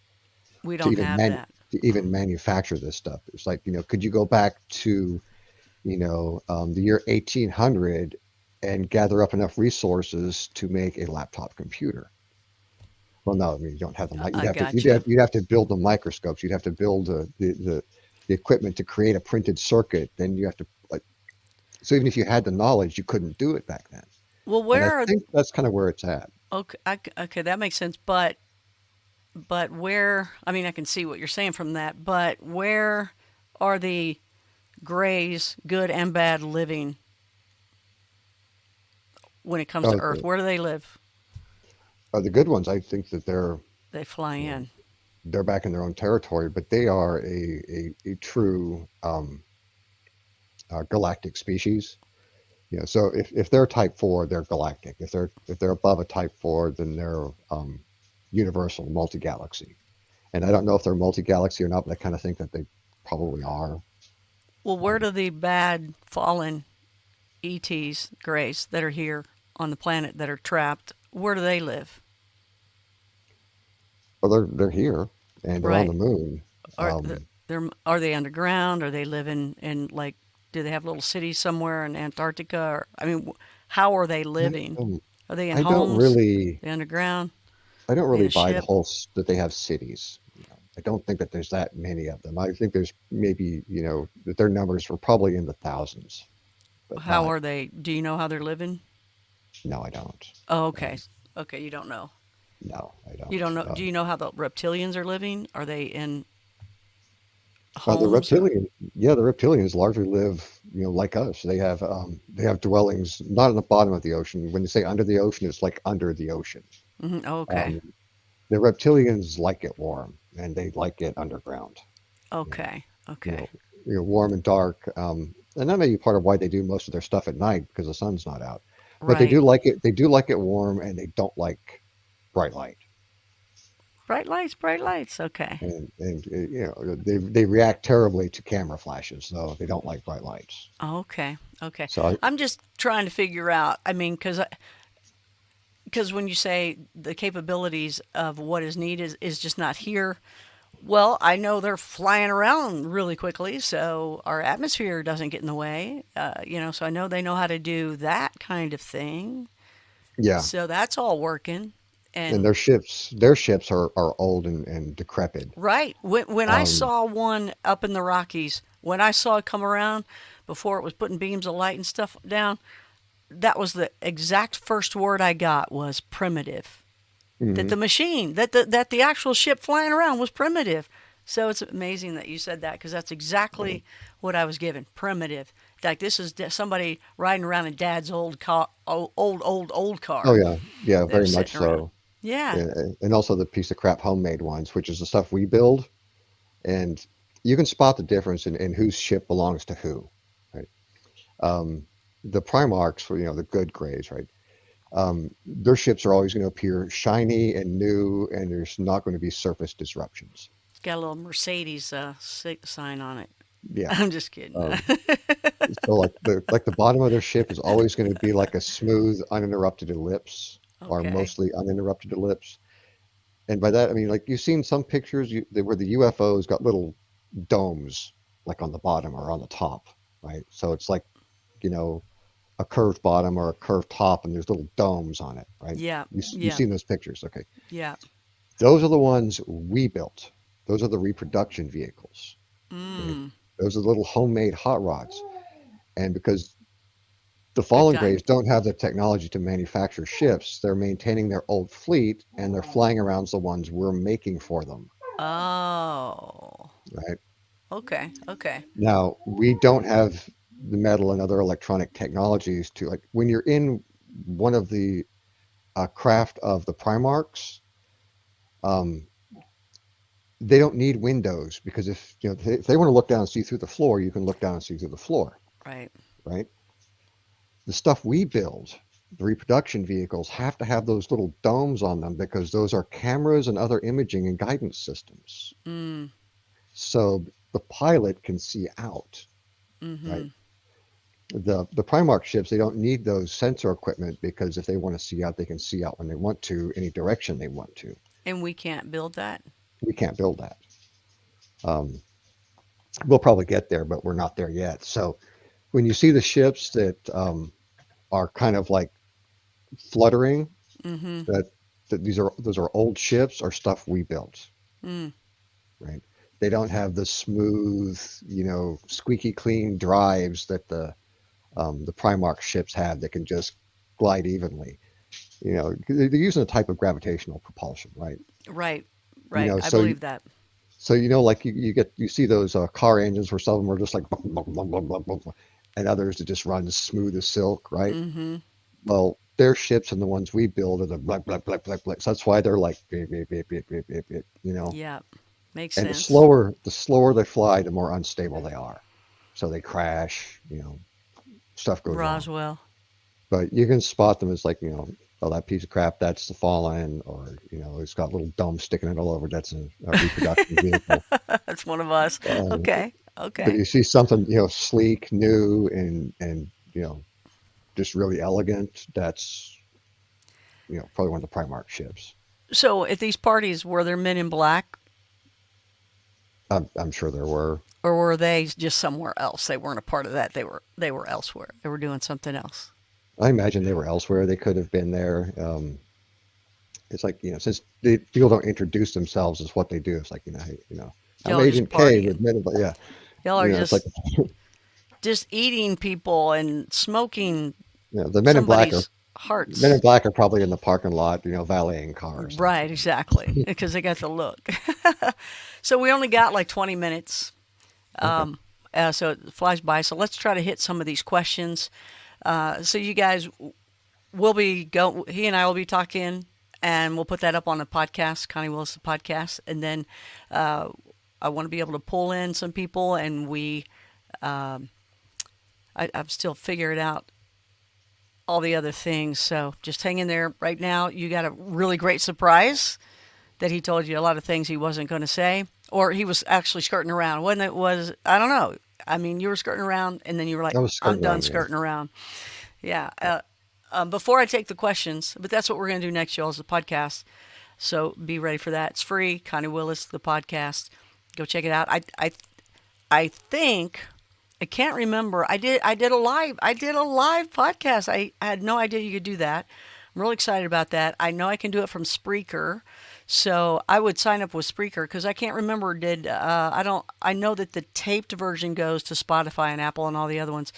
We to don't have that. even manufacture this stuff. It's like, could you go back to, the year 1800 and gather up enough resources to make a laptop computer? Well, no, I mean, you don't have the mic. I got you. You'd have to build the microscopes. You'd have to build the equipment to create a printed circuit. Then you have to like, so even if you had the knowledge, you couldn't do it back then. Well, And I where are think that's kind of where it's at. okay, okay, that makes sense. But where? I mean, I can see what you're saying from that. But where are the Greys, good and bad, living when it comes to Oh, Earth? Where do they live? the good ones, I think that They fly you know, in. they're back in their own territory, but they are a true galactic species. So if they're Type 4, they're galactic. If they're above a Type 4, then they're universal, multi-galaxy. And I don't know if they're multi-galaxy or not, but I kind of think that they probably are. Well, where Um, do the bad fallen ETs, Greys, that are here on the planet that are trapped? Where do they live? well, they're here and they're on the Right. moon. Are Um, are they underground? Are they living in like? Do they have little cities somewhere in Antarctica? Or I mean, how are they living? um, Are they in I don't homes? really Are they underground? I don't Are they in really a buy the ship? whole that they have cities. I don't think that there's that many of them. I think there's maybe, that their numbers were probably in the thousands, but How not. are they? Do you know how they're living? No, I don't. Oh, okay. Um, Okay, you don't know. no, I You don't. don't know. Do you know how the reptilians are living? Are they in The homes or? reptilian, yeah, the reptilians largely live, like us. They have dwellings not at the bottom of the ocean. When you say under the ocean, it's like under the ocean. Mhm. Oh, okay. Um, the reptilians like it warm, and they like it underground. You know, Okay. you Okay. know, warm and dark. And that may be part of why they do most of their stuff at night because the sun's not out. But they do Right. like it. They do like it warm, and they don't like bright light. Bright lights, bright lights. Okay. And they react terribly to camera flashes, so they don't like bright lights. Okay. Okay. So I, I'm just trying to figure out. I mean, because when you say the capabilities of what is needed is just not here, well, I know they're flying around really quickly, so our atmosphere doesn't get in the way. So I know they know how to do that kind of thing. yeah, So that's all working. and And their ships are old and decrepit. right when I Um, saw one up in the Rockies, when I saw it come around before it was putting beams of light and stuff down, that was the exact first word I got was primitive. That mhm. the machine, that the actual ship flying around was primitive. So it's amazing that you said that because that's exactly what I was given. Primitive. Like this is somebody riding around in Dad's old car, old Oh car yeah, yeah, that very was much sitting around. so. Yeah. And also the piece of crap homemade ones, which is the stuff we build, and you can spot the difference in whose ship belongs to who, right? Um, the Primarchs, the good Greys, right? Their ships are always going to appear shiny and new, and there's not going to be surface disruptions. It's got a little Mercedes sign on it. Yeah. I'm just kidding. Um, so like the bottom of their ship is always going to be like a smooth, uninterrupted ellipse, or Okay. mostly uninterrupted ellipse. And by that I mean like you've seen some pictures where the UFOs got little domes like on the bottom or on the top, right? So it's like you know a curved bottom or a curved top, and there's little domes on it, right? Yeah. You've Yeah. seen those pictures, okay? Yeah. Those are the ones we built. Those are the reproduction vehicles. Okay? Mm. Those are little homemade hot rods. And because the Good fallen guy. graves don't have the technology to manufacture ships, they're maintaining their old fleet and they're flying around the ones we're making for them, Oh. right? Okay. Okay. Now, we don't have the metal and other electronic technologies to like when you're in one of the craft of the Primarchs, um, they don't need windows because if they want to look down and see through the floor, you can look down and see through the floor, Right. right? The stuff we build, the reproduction vehicles, have to have those little domes on them because those are cameras and other imaging and guidance systems. Mm. So the pilot can see out, right? Mm-hmm. The Primarch ships, they don't need those sensor equipment because if they want to see out, they can see out when they want to, any direction they want to. And we can't build that. we can't build that. Um, we'll probably get there, but we're not there yet. So when you see the ships that are kind of like fluttering, Mm-hmm. that those are old ships or stuff we built, Mm. right? They don't have the smooth, squeaky clean drives that the Primarch ships have that can just glide evenly. They're using a type of gravitational propulsion, right? Right. You Right. know, I so believe that. like you see those car engines where some of them are just like bum, bum, bum, bum, bum, bum, bum, and others that just run as smooth as silk, right? Mm-hmm. Well, their ships and the ones we build are the blah blah blah blah blah. So that's why they're like beep, beep, beep, beep, beep, beep, beep, Yeah. Makes And the sense. slower they fly, the more unstable they are. So they crash, stuff goes wrong. Roswell. But you can spot them as like, oh, that piece of crap, that's the Fallen, or it's got little domes sticking it all over. That's a reproduction vehicle. That's one of us. Um, Okay. but Okay. you see something, sleek, new, and just really elegant. That's probably one of the Primarch ships. So at these parties, were there men in black, I'm sure there were. or were they just somewhere else? They weren't a part of that. They were elsewhere. They were doing something else. I imagine they were elsewhere. They could have been there. It's like since people don't introduce themselves as what they do, it's like hey, I'm Y'all are just Agent K partying. with Men, but yeah, Y'all are it's like just eating people and smoking the somebody's Men in hearts. Black are probably in the parking lot, valeting cars. That's Right, exactly. Because they got the look. So we only got like 20 minutes. okay. So it flies by. So let's try to hit some of these questions. So you guys will be go. He and I will be talking, and we'll put that up on the podcast, Connie Willis the podcast, and then I want to be able to pull in some people, and I'm still figuring out all the other things. So just hang in there. Right now, you got a really great surprise that he told you a lot of things he wasn't going to say, or he was actually skirting around. When it was, I don't know. I mean, you were skirting around, and then you were I like, was "I'm skirting done around, yeah. skirting around." Yeah. Before I take the questions, but that's what we're going to do next, y'all, is the podcast. So be ready for that. It's free. Connie Willis, the podcast. Go check it out. I think I can't remember. I did a live podcast. I had no idea you could do that. I'm really excited about that. I know I can do it from Spreaker. So I would sign up with Spreaker because I can't remember. I don't. I know that the taped version goes to Spotify and Apple and all the other ones,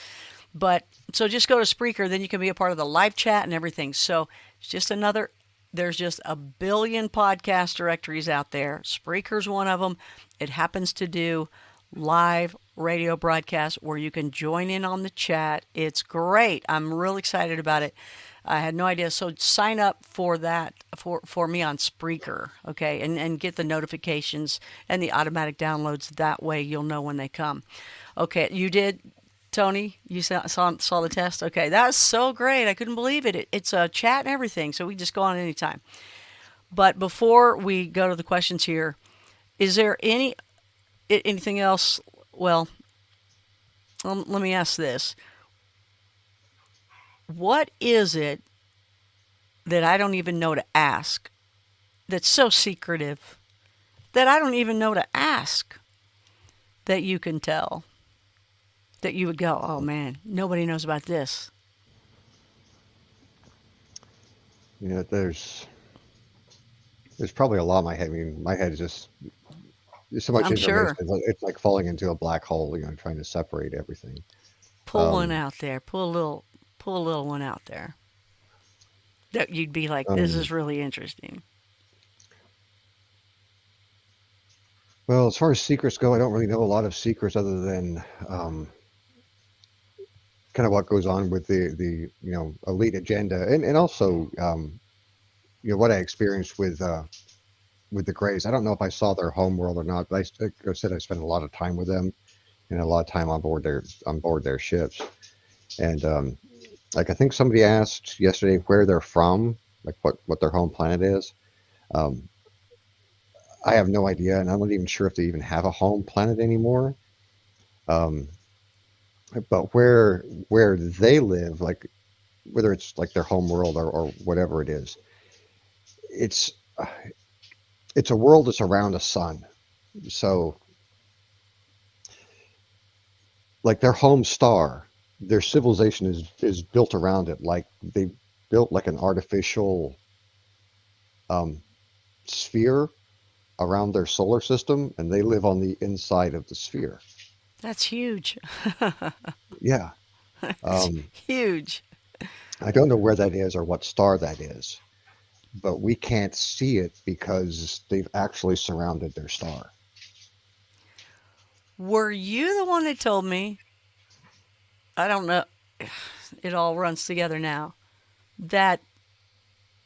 but so just go to Spreaker, then you can be a part of the live chat and everything. So it's just another. There's just a billion podcast directories out there. Spreaker's one of them. It happens to do live radio broadcasts where you can join in on the chat. It's great. I'm real excited about it. I had no idea. So sign up for that for me on Spreaker, okay, and get the notifications and the automatic downloads. That way you'll know when they come. Okay, you did, Tony. You saw the test. Okay, that's so great. I couldn't believe it. It's a chat and everything, so we just go on anytime. But before we go to the questions here, is there anything else? Well, let me ask this: what is it that I don't even know to ask? That's so secretive that I don't even know to ask that you can tell, that you would go, oh man, nobody knows about this. There's probably a lot in my head. I mean, my head is just there's so much I'm information. sure. It's like falling into a black hole, trying to separate everything. Pull one Um, out there. Pull a little one out there. That you'd be like, this um, is really interesting. well, as far as secrets go, I don't really know a lot of secrets other than kind of what goes on with the elite agenda, and also what I experienced with the Greys. I don't know if I saw their home world or not, but like I said, I spent a lot of time with them and a lot of time on board their ships. And like I think somebody asked yesterday where they're from, like what their home planet is. Um, I have no idea, and I'm not even sure if they even have a home planet anymore. Um, but where they live, like whether it's like their home world or whatever it is, it's it's a world that's around a sun. So, like their home star, their civilization is built around it. Like they built like an artificial um, sphere around their solar system, and they live on the inside of the sphere. That's huge. Yeah. It's Um, huge. I don't know where that is or what star that is, but we can't see it because they've actually surrounded their star. Were you the one that told me? I don't know. It all runs together now. That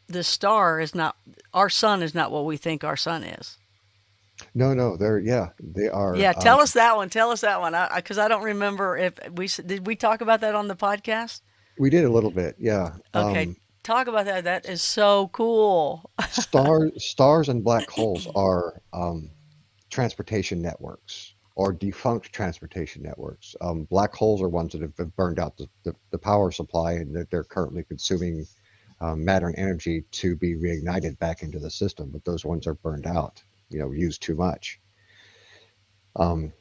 the star is not our sun is not what we think our sun is. No, no, yeah, they are. Yeah, tell us that one. Tell us that one. Because I don't remember if did we talk about that on the podcast. We did a little bit, yeah. Okay, talk about that. That is so cool. Stars and black holes are transportation networks or defunct transportation networks. Black holes are ones that have burned out the power supply and that they're currently consuming matter and energy to be reignited back into the system, but those ones are burned out, used too much. Um,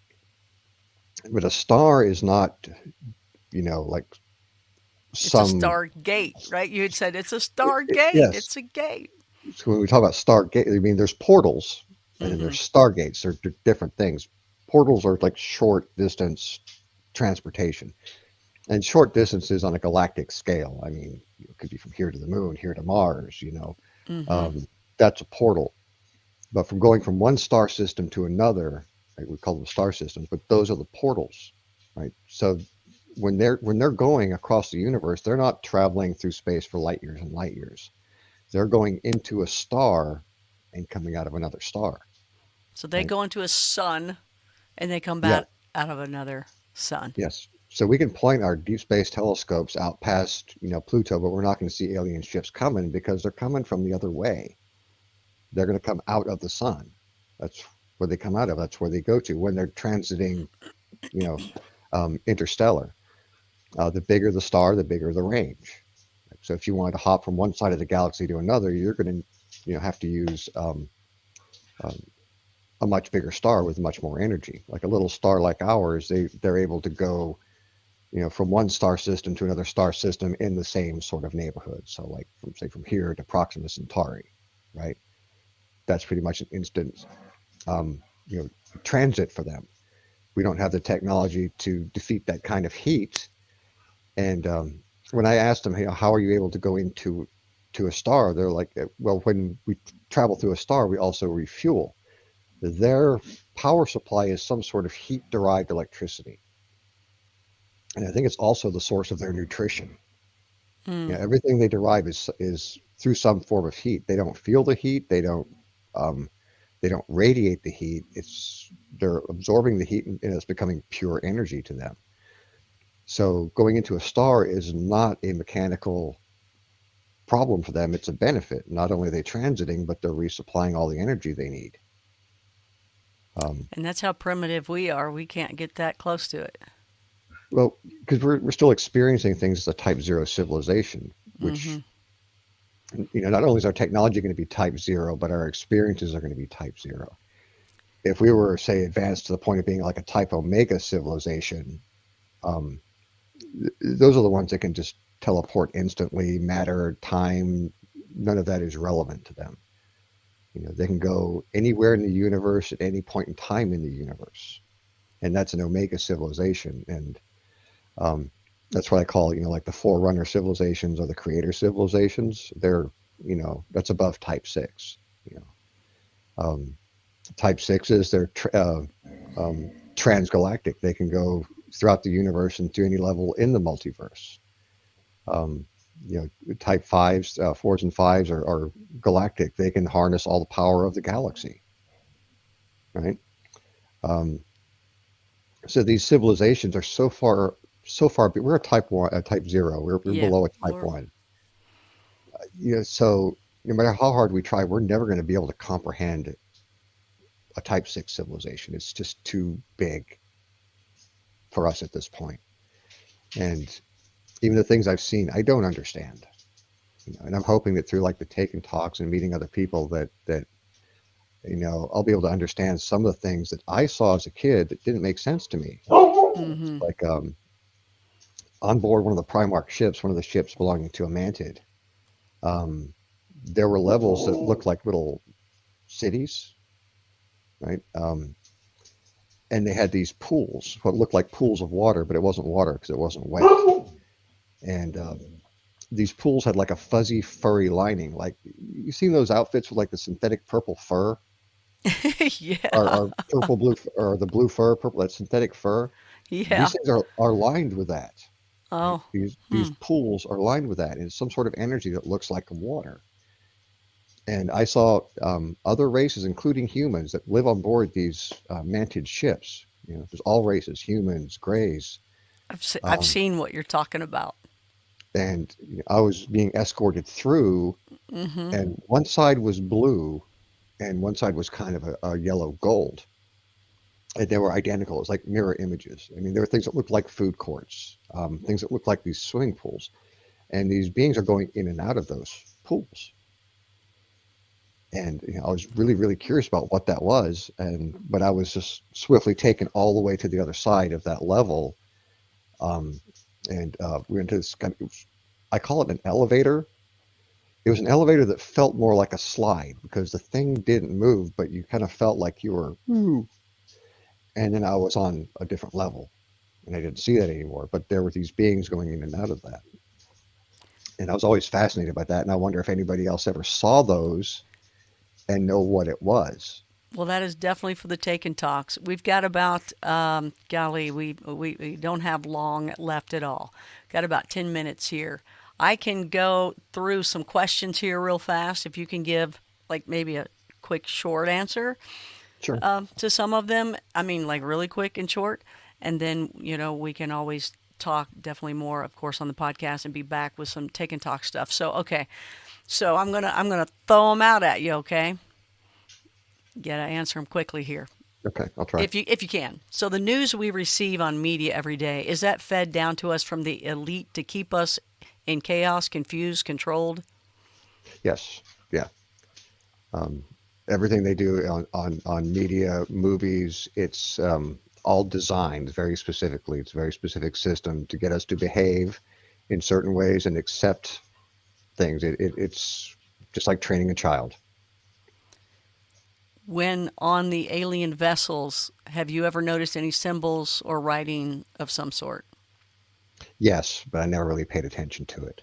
but a star is not, like It's a some, star gate, right? You had said it's a star gate. yes. It's a gate. So when we talk about stargate, I mean, there's portals and then Mm-hmm. there's stargates. They're different things. Portals are like short distance transportation. And short distances on a galactic scale. I mean, it could be from here to the moon, here to Mars. Mm-hmm. Um, that's a portal. But from going from one star system to another, right, we call them star systems, but those are the portals, right? So when they're going across the universe, they're not traveling through space for light years and light years. They're going into a star and coming out of another star, So they right? go into a sun and they come Yeah, back out of another sun. yes. So we can point our deep space telescopes out past, Pluto, but we're not going to see alien ships coming because they're coming from the other way. They're going to come out of the sun. That's where they come out of. That's where they go to when they're transiting, you know, interstellar. The bigger the star, the bigger the range. So if you wanted to hop from one side of the galaxy to another, you're going to, have to use um, a much bigger star with much more energy. Like a little star like ours, they're able to go, from one star system to another star system in the same sort of neighborhood. So like from here to Proxima Centauri, right? That's pretty much an instant, um, you know, transit for them. We don't have the technology to defeat that kind of heat. And when I asked them, how are you able to go into a star? They're like, well, when we travel through a star, we also refuel. Their power supply is some sort of heat-derived electricity, and I think it's also the source of their nutrition. Mm. Everything they derive is through some form of heat. They don't feel the heat. Um, they don't radiate the heat. They're absorbing the heat, and it's becoming pure energy to them. So going into a star is not a mechanical problem for them. It's a benefit. Not only are they transiting, but they're resupplying all the energy they need. Um, And that's how primitive we are. We can't get that close to it. well, because we're still experiencing things as a Type Zero civilization, Mm-hmm. which not only is our technology going to be Type Zero, but our experiences are going to be Type Zero. If we were, say, advanced to the point of being like a Type Omega civilization, um, those are the ones that can just teleport instantly, matter, time, none of that is relevant to them. They can go anywhere in the universe at any point in time in the universe, and that's an Omega civilization. And um, that's what I call, like the forerunner civilizations or the creator civilizations. That's above Type Six. You um, Type Sixes, they're transgalactic. They can go throughout the universe and to any level in the multiverse. Um, Type fives, fours and fives are galactic. They can harness all the power of the galaxy, right? Um, so these civilizations are so far. We're a Type One, a Type Zero. We're Yeah. below a Type We're, One. So no matter how hard we try, we're never going to be able to comprehend a Type Six civilization. It's just too big for us at this point. And even the things I've seen, I don't understand. And I'm hoping that through like the taken talks and meeting other people that I'll be able to understand some of the things that I saw as a kid that didn't make sense to me. Mm-hmm. Like on board one of the Primark ships, one of the ships belonging to a mantid, um, there were levels that looked like little cities, right? And they had these pools, what looked like pools of water, but it wasn't water because it wasn't wet. And these pools had like a fuzzy, furry lining. Like you seen those outfits with like the synthetic purple fur, Yeah. or purple blue, or the blue fur, purple, that synthetic fur. These Yeah. things are lined with that. Right? Oh. These Hmm. pools are lined with that, and it's some sort of energy that looks like water. And I saw other races, including humans, that live on board these mantid ships. There's all races: humans, greys. I've Um, seen what you're talking about. and I was being escorted through, Mm-hmm. and one side was blue, and one side was kind of a yellow gold. And they were identical. It was like mirror images. I mean, there were things that looked like food courts, things that looked like these swimming pools, and these beings are going in and out of those pools. And I was really, really curious about what that was, but I was just swiftly taken all the way to the other side of that level, um, and we went into this kind of, I call it an elevator. It was an elevator that felt more like a slide because the thing didn't move, but you kind of felt like you were, ooh. And then I was on a different level, and I didn't see that anymore. But there were these beings going in and out of that, and I was always fascinated by that. And I wonder if anybody else ever saw those and know what it was. Well, that is definitely for the taken talks. We've got about, golly, we don't have long left at all. Got about 10 minutes here. I can go through some questions here real fast if you can give like maybe a quick short answer Sure. to some of them. I mean, like really quick and short. And then, we can always talk definitely more, of course, on the podcast and be back with some take and talk stuff. So, okay. So I'm gonna throw them out at you, okay? Gotta answer them quickly here. Okay, I'll try. If you can. So the news we receive on media every day, is that fed down to us from the elite to keep us in chaos, confused, controlled? Yes. Yeah. Um, Everything they do on media, movies, it's all designed very specifically. It's a very specific system to get us to behave in certain ways and accept things. It's just like training a child. When on the alien vessels, have you ever noticed any symbols or writing of some sort? Yes, but I never really paid attention to it.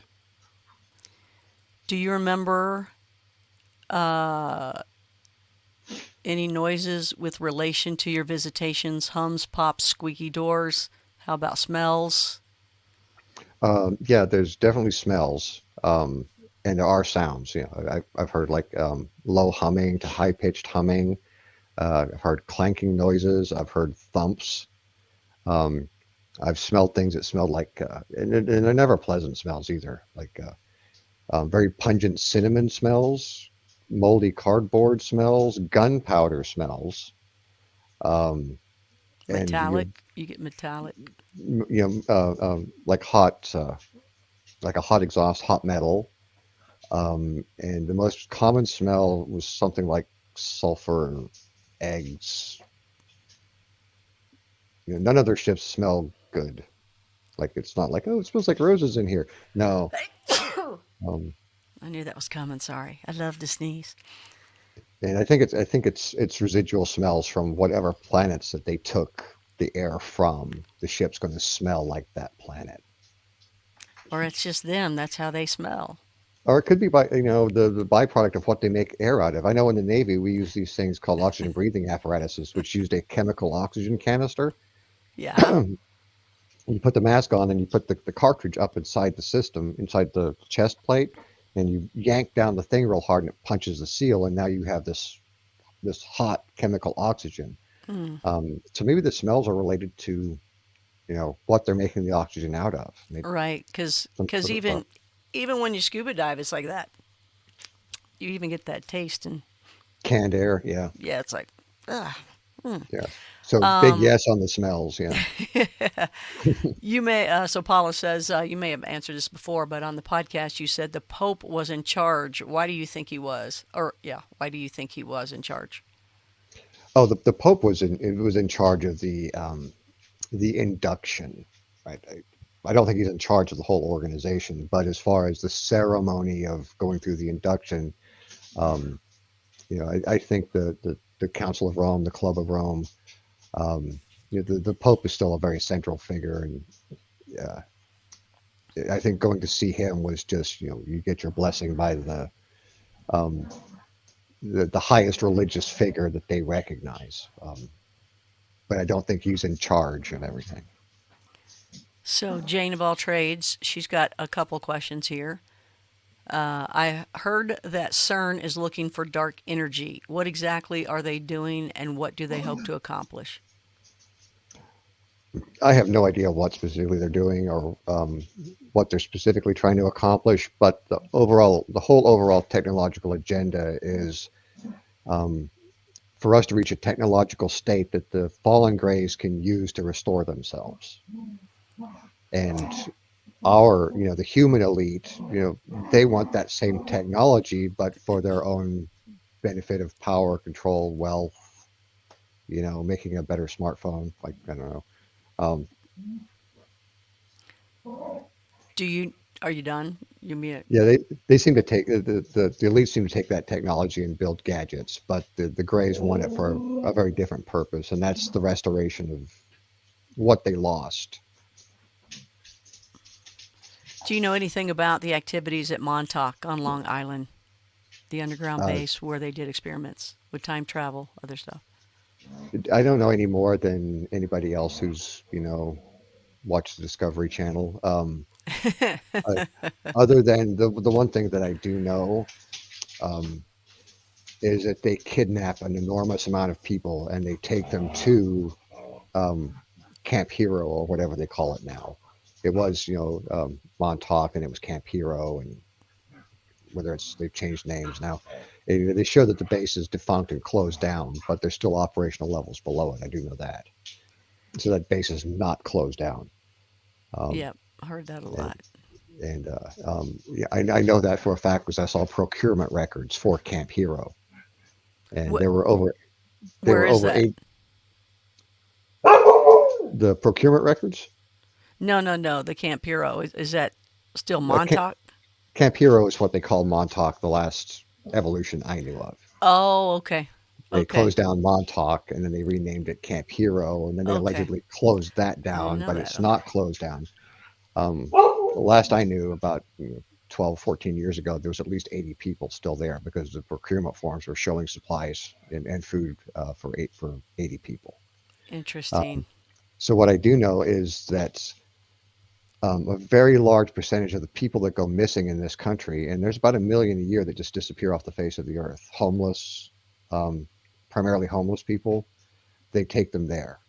Do you remember uh, any noises with relation to your visitations? Hums, pops, squeaky doors? How about smells? Yeah, there's definitely smells, and there are sounds. I've heard like low humming to high pitched humming. I've heard clanking noises. I've heard thumps. Um, I've smelled things that smelled like, and they're never pleasant smells either, like very pungent cinnamon smells, moldy cardboard smells, gunpowder smells, um, and Metallic? You get metallic. like like a hot exhaust, hot metal. And the most common smell was something like sulfur and eggs. None of their ships smell good. Like it's not like, oh, it smells like roses in here. No. Um, I knew that was coming. Sorry. I love to sneeze. and I think it's residual smells from whatever planets that they took the air from. The ship's going to smell like that planet. Or it's just them. That's how they smell. Or it could be by the byproduct of what they make air out of. I know in the Navy we use these things called oxygen breathing apparatuses, which used a chemical oxygen canister. Yeah. You put the mask on and you put the cartridge up inside the system, inside the chest plate, and you yank down the thing real hard and it punches the seal, and now you have this hot chemical oxygen. Mm. So maybe the smells are related to what they're making the oxygen out of. Maybe Right. Because some cause sort of even when you scuba dive, it's like that. You even get that taste. And canned air. Yeah, yeah, it's like, ugh. Mm. yeah. So big Um, yes on the smells. Yeah. you may, so Paula says, you may have answered this before, but on the podcast, you said the Pope was in charge. Why do you think he was? Or, yeah, why do you think he was in charge? Oh, the Pope was in charge of the induction, right? I don't think he's in charge of the whole organization, but as far as the ceremony of going through the induction, um, I think the Council of Rome, the Club of Rome, the Pope is still a very central figure, and uh, I think going to see him was just, you get your blessing by um, the highest religious figure that they recognize. But I don't think he's in charge of everything. So, Jane of all trades, she's got a couple questions here. I heard that CERN is looking for dark energy. What exactly are they doing and what do they hope to accomplish? I have no idea what specifically they're doing or what they're specifically trying to accomplish, but the whole overall technological agenda is um, for us to reach a technological state that the fallen grays can use to restore themselves. And the human elite, they want that same technology, but for their own benefit of power, control, wealth, making a better smartphone. Like, I don't know. Um, Do you are you done? You mean it? Yeah, they seem to take the elites seem to take that technology and build gadgets, but the Greys want it for a very different purpose, and that's the restoration of what they lost. Do you know anything about the activities at Montauk on Long Island, the underground Uh, base where they did experiments with time travel, other stuff? I don't know any more than anybody else who's watched the Discovery Channel. Uh, Other than the one thing that I do know um, is that they kidnap an enormous amount of people and they take them to um, Camp Hero or whatever they call it now. It was, Montauk and it was Camp Hero, and whether it's they've changed names now. They show that the base is defunct and closed down, but there's still operational levels below it. I do know that. So that base is not closed down. Um, Yep, I heard that a and lot. yeah, I know that for a fact because I saw procurement records for Camp Hero, and What? there Where were is over that? eight the procurement records. No, no, no. The Camp Hero is that still Uh, Camp, Montauk? Camp Hero is what they called Montauk, the last evolution I knew of. Oh, okay, They okay, closed down Montauk and then they renamed it Camp Hero, and then they okay. allegedly closed that I didn't down, know but that. it's Okay. not closed down. The last I knew, about 12, 14 years ago, there was at least 80 people still there because the procurement forms were showing supplies and food for 80 people. Interesting. Um, so what I do know is that a very large percentage of the people that go missing in this country, and there's about a million a year that just disappear off the face of the earth, homeless, um, primarily homeless people, they take them there,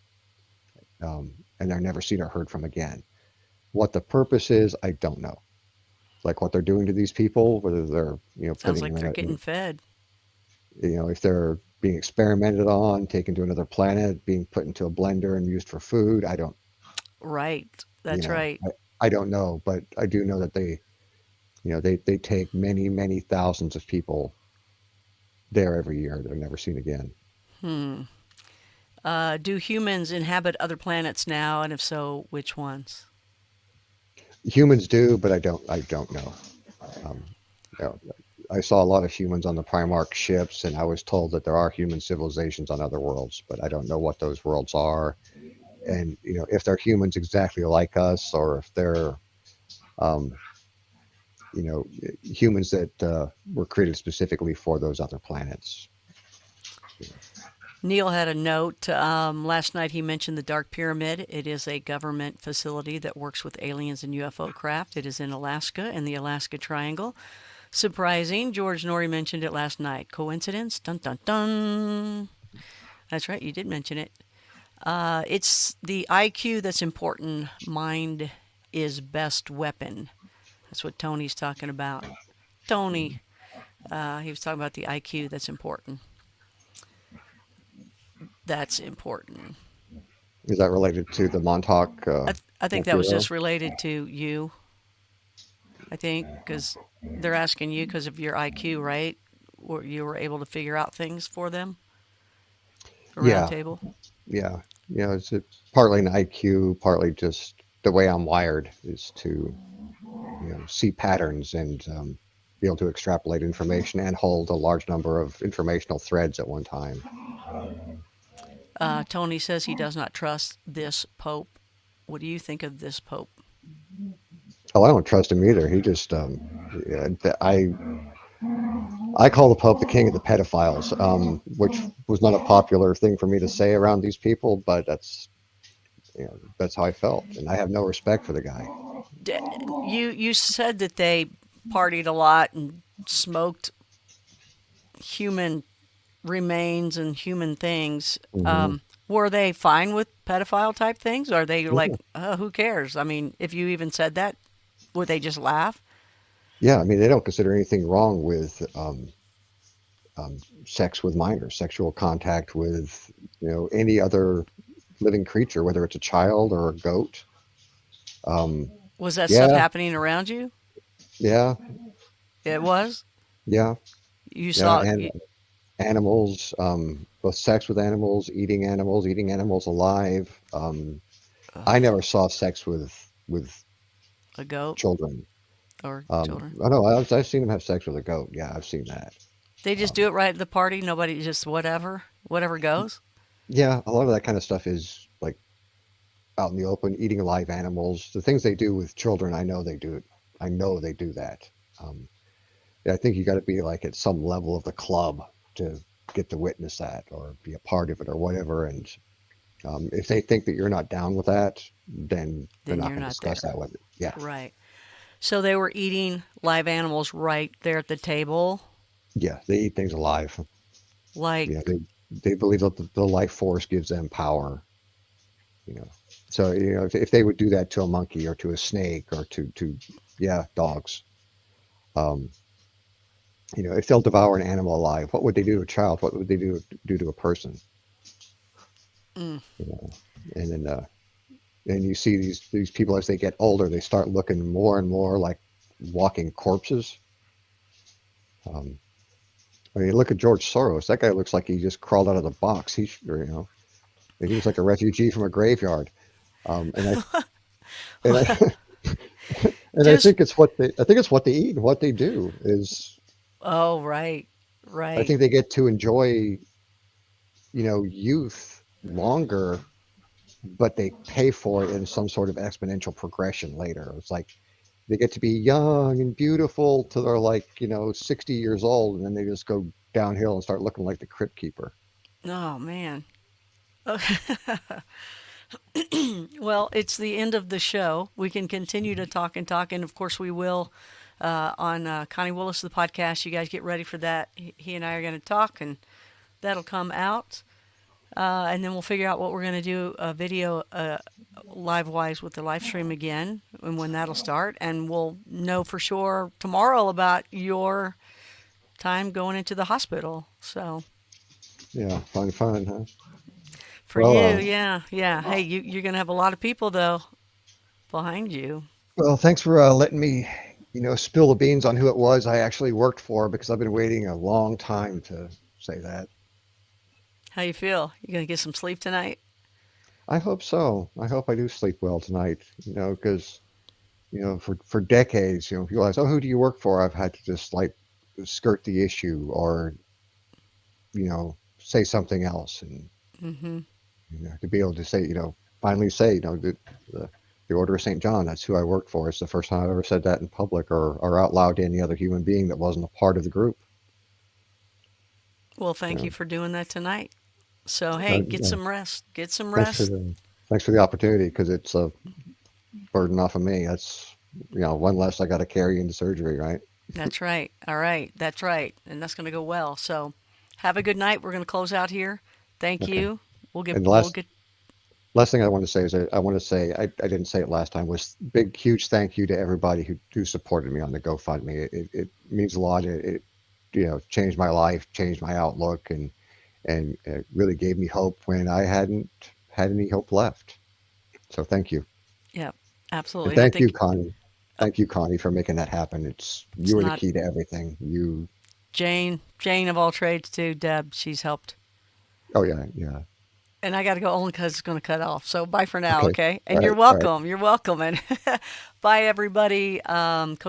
and they're never seen or heard from again. What the purpose is, I don't know. Like what they're doing to these people, whether they're Sounds putting like them they're getting fed. if they're being experimented on, taken to another planet, being put into a blender and used for food. I don't, Right. you That's know, right. I don't know, but I do know that they take many, many thousands of people there every year that are never seen again. Hmm. Do humans inhabit other planets now, and if so, which ones? Humans do, but I don't know. Um, you know, I saw a lot of humans on the Primarch ships, and I was told that there are human civilizations on other worlds, but I don't know what those worlds are, and if they're humans exactly like us, or if they're um, you know humans that were created specifically for those other planets. Neil had a note. Last night he mentioned the Dark Pyramid. It is a government facility that works with aliens and UFO craft. It is in Alaska, in the Alaska Triangle. Surprising. George Norrie mentioned it last night. Coincidence? Dun dun dun. That's right, you did mention it. It's the IQ that's important. Mind is best weapon. That's what Tony's talking about. Tony, he was talking about the IQ that's important. That's important. Is that related to the Montauk I think Camp that was Hero? just related to you, I think, because they're asking you because of your IQ, right? Or you were able to figure out things for them. around Yeah, table. yeah. It's partly an IQ, partly just the way I'm wired is to, see patterns and be able to extrapolate information and hold a large number of informational threads at one time. Tony says he does not trust this Pope. What do you think of this Pope? Oh, I don't trust him either. He just, yeah, I call the Pope the king of the pedophiles, which was not a popular thing for me to say around these people, but that's how I felt, and I have no respect for the guy. D- you said that they partied a lot and smoked human remains and human things. Hmm. Were they fine with pedophile type things? Or are they like, Yeah, who cares? I mean, if you even said that, would they just laugh? yeah. I mean, they don't consider anything wrong with sex with minors, sexual contact with any other living creature, whether it's a child or a goat. Um, Was that stuff yeah, happening around you? yeah, It was. yeah, You yeah, saw. and animals, both sex with animals, eating animals alive. I never saw sex with A goat children. or children. I know I've seen them have sex with a goat. Yeah, I've seen that. They just do Um, it right at the party. Nobody just whatever goes. yeah, a lot of that kind of stuff is like out in the open, eating live animals. The things they do with children, I know they do it. I know they do that. Um, yeah, I think you got to be like at some level of the club to get to witness that or be a part of it or whatever. And if they think that you're not down with that, then they're Then not you're going to not discuss there. that with you. Yeah, Right. So they were eating live animals right there at the table. yeah, they eat things alive. Yeah, Like, they believe that the life force gives them power. You know, so if they would do that to a monkey or to a snake or to yeah, dogs. Um, if they'll devour an animal alive, what would they do to a child? What would they do to a person? mm, You know, and then and you see these people as they get older, they start looking more and more like walking corpses. Um, I mean, look at George Soros. That guy looks like he just crawled out of the box. He was like a refugee from a graveyard. And I and I just, think it's what they eat and what they do is oh, right, I right. think they get to enjoy youth longer, but they pay for it in some sort of exponential progression later. It's like they get to be young and beautiful till they're like 60 years old, and then they just go downhill and start looking like the crypt keeper. Oh, man. Well, it's the end of the show. We can continue to talk and talk, and of course, we will on Connie Willis, the podcast. You guys get ready for that. He and I are going to talk, and that'll come out. And then we'll figure out what we're going to do video live wise with the live stream again and when that'll start. And we'll know for sure tomorrow about your time going into the hospital. So Yeah, fun, fun, huh? for Well, you, yeah, yeah. Hey, you're going to have a lot of people though behind you. thanks for letting me, spill the beans on who it was I actually worked for because I've been waiting a long time to say that. How you feel? You going to get some sleep tonight? I hope so. I hope I do sleep well tonight, because, for decades, people ask, oh, who do you work for? I've had to just like skirt the issue or, say something else. And, Mm-hmm. to be able to say, finally say, the Order of St. John, that's who I worked for. It's the first time I've ever said that in public or out loud to any other human being that wasn't a part of the group. Well, You thank you know, for doing that tonight. So hey, get yeah. some rest. Get some Thanks for rest. the opportunity because it's a burden off of me. That's one less I got to carry into surgery, right? That's right. All right. That's right. And that's going to go well. So have a good night. We're going to close out here. Thank Okay. you. We'll get, And the we'll last get, last thing I want to say is that I want to say I didn't say it last time was big huge thank you to everybody who supported me on the GoFundMe. It means a lot. It changed my life, changed my outlook, and it really gave me hope when I hadn't had any hope left. So thank you. yeah, And absolutely. And I thank you, think Connie. uh, Thank you, Connie, for making that happen. You it's were the not key to everything. You, Jane of all trades too. Deb, she's helped. Oh yeah, yeah. And I got to go only because it's going to cut off. So bye for now, Okay. okay? All And you're right. All right. welcome. You're welcome. And bye, everybody.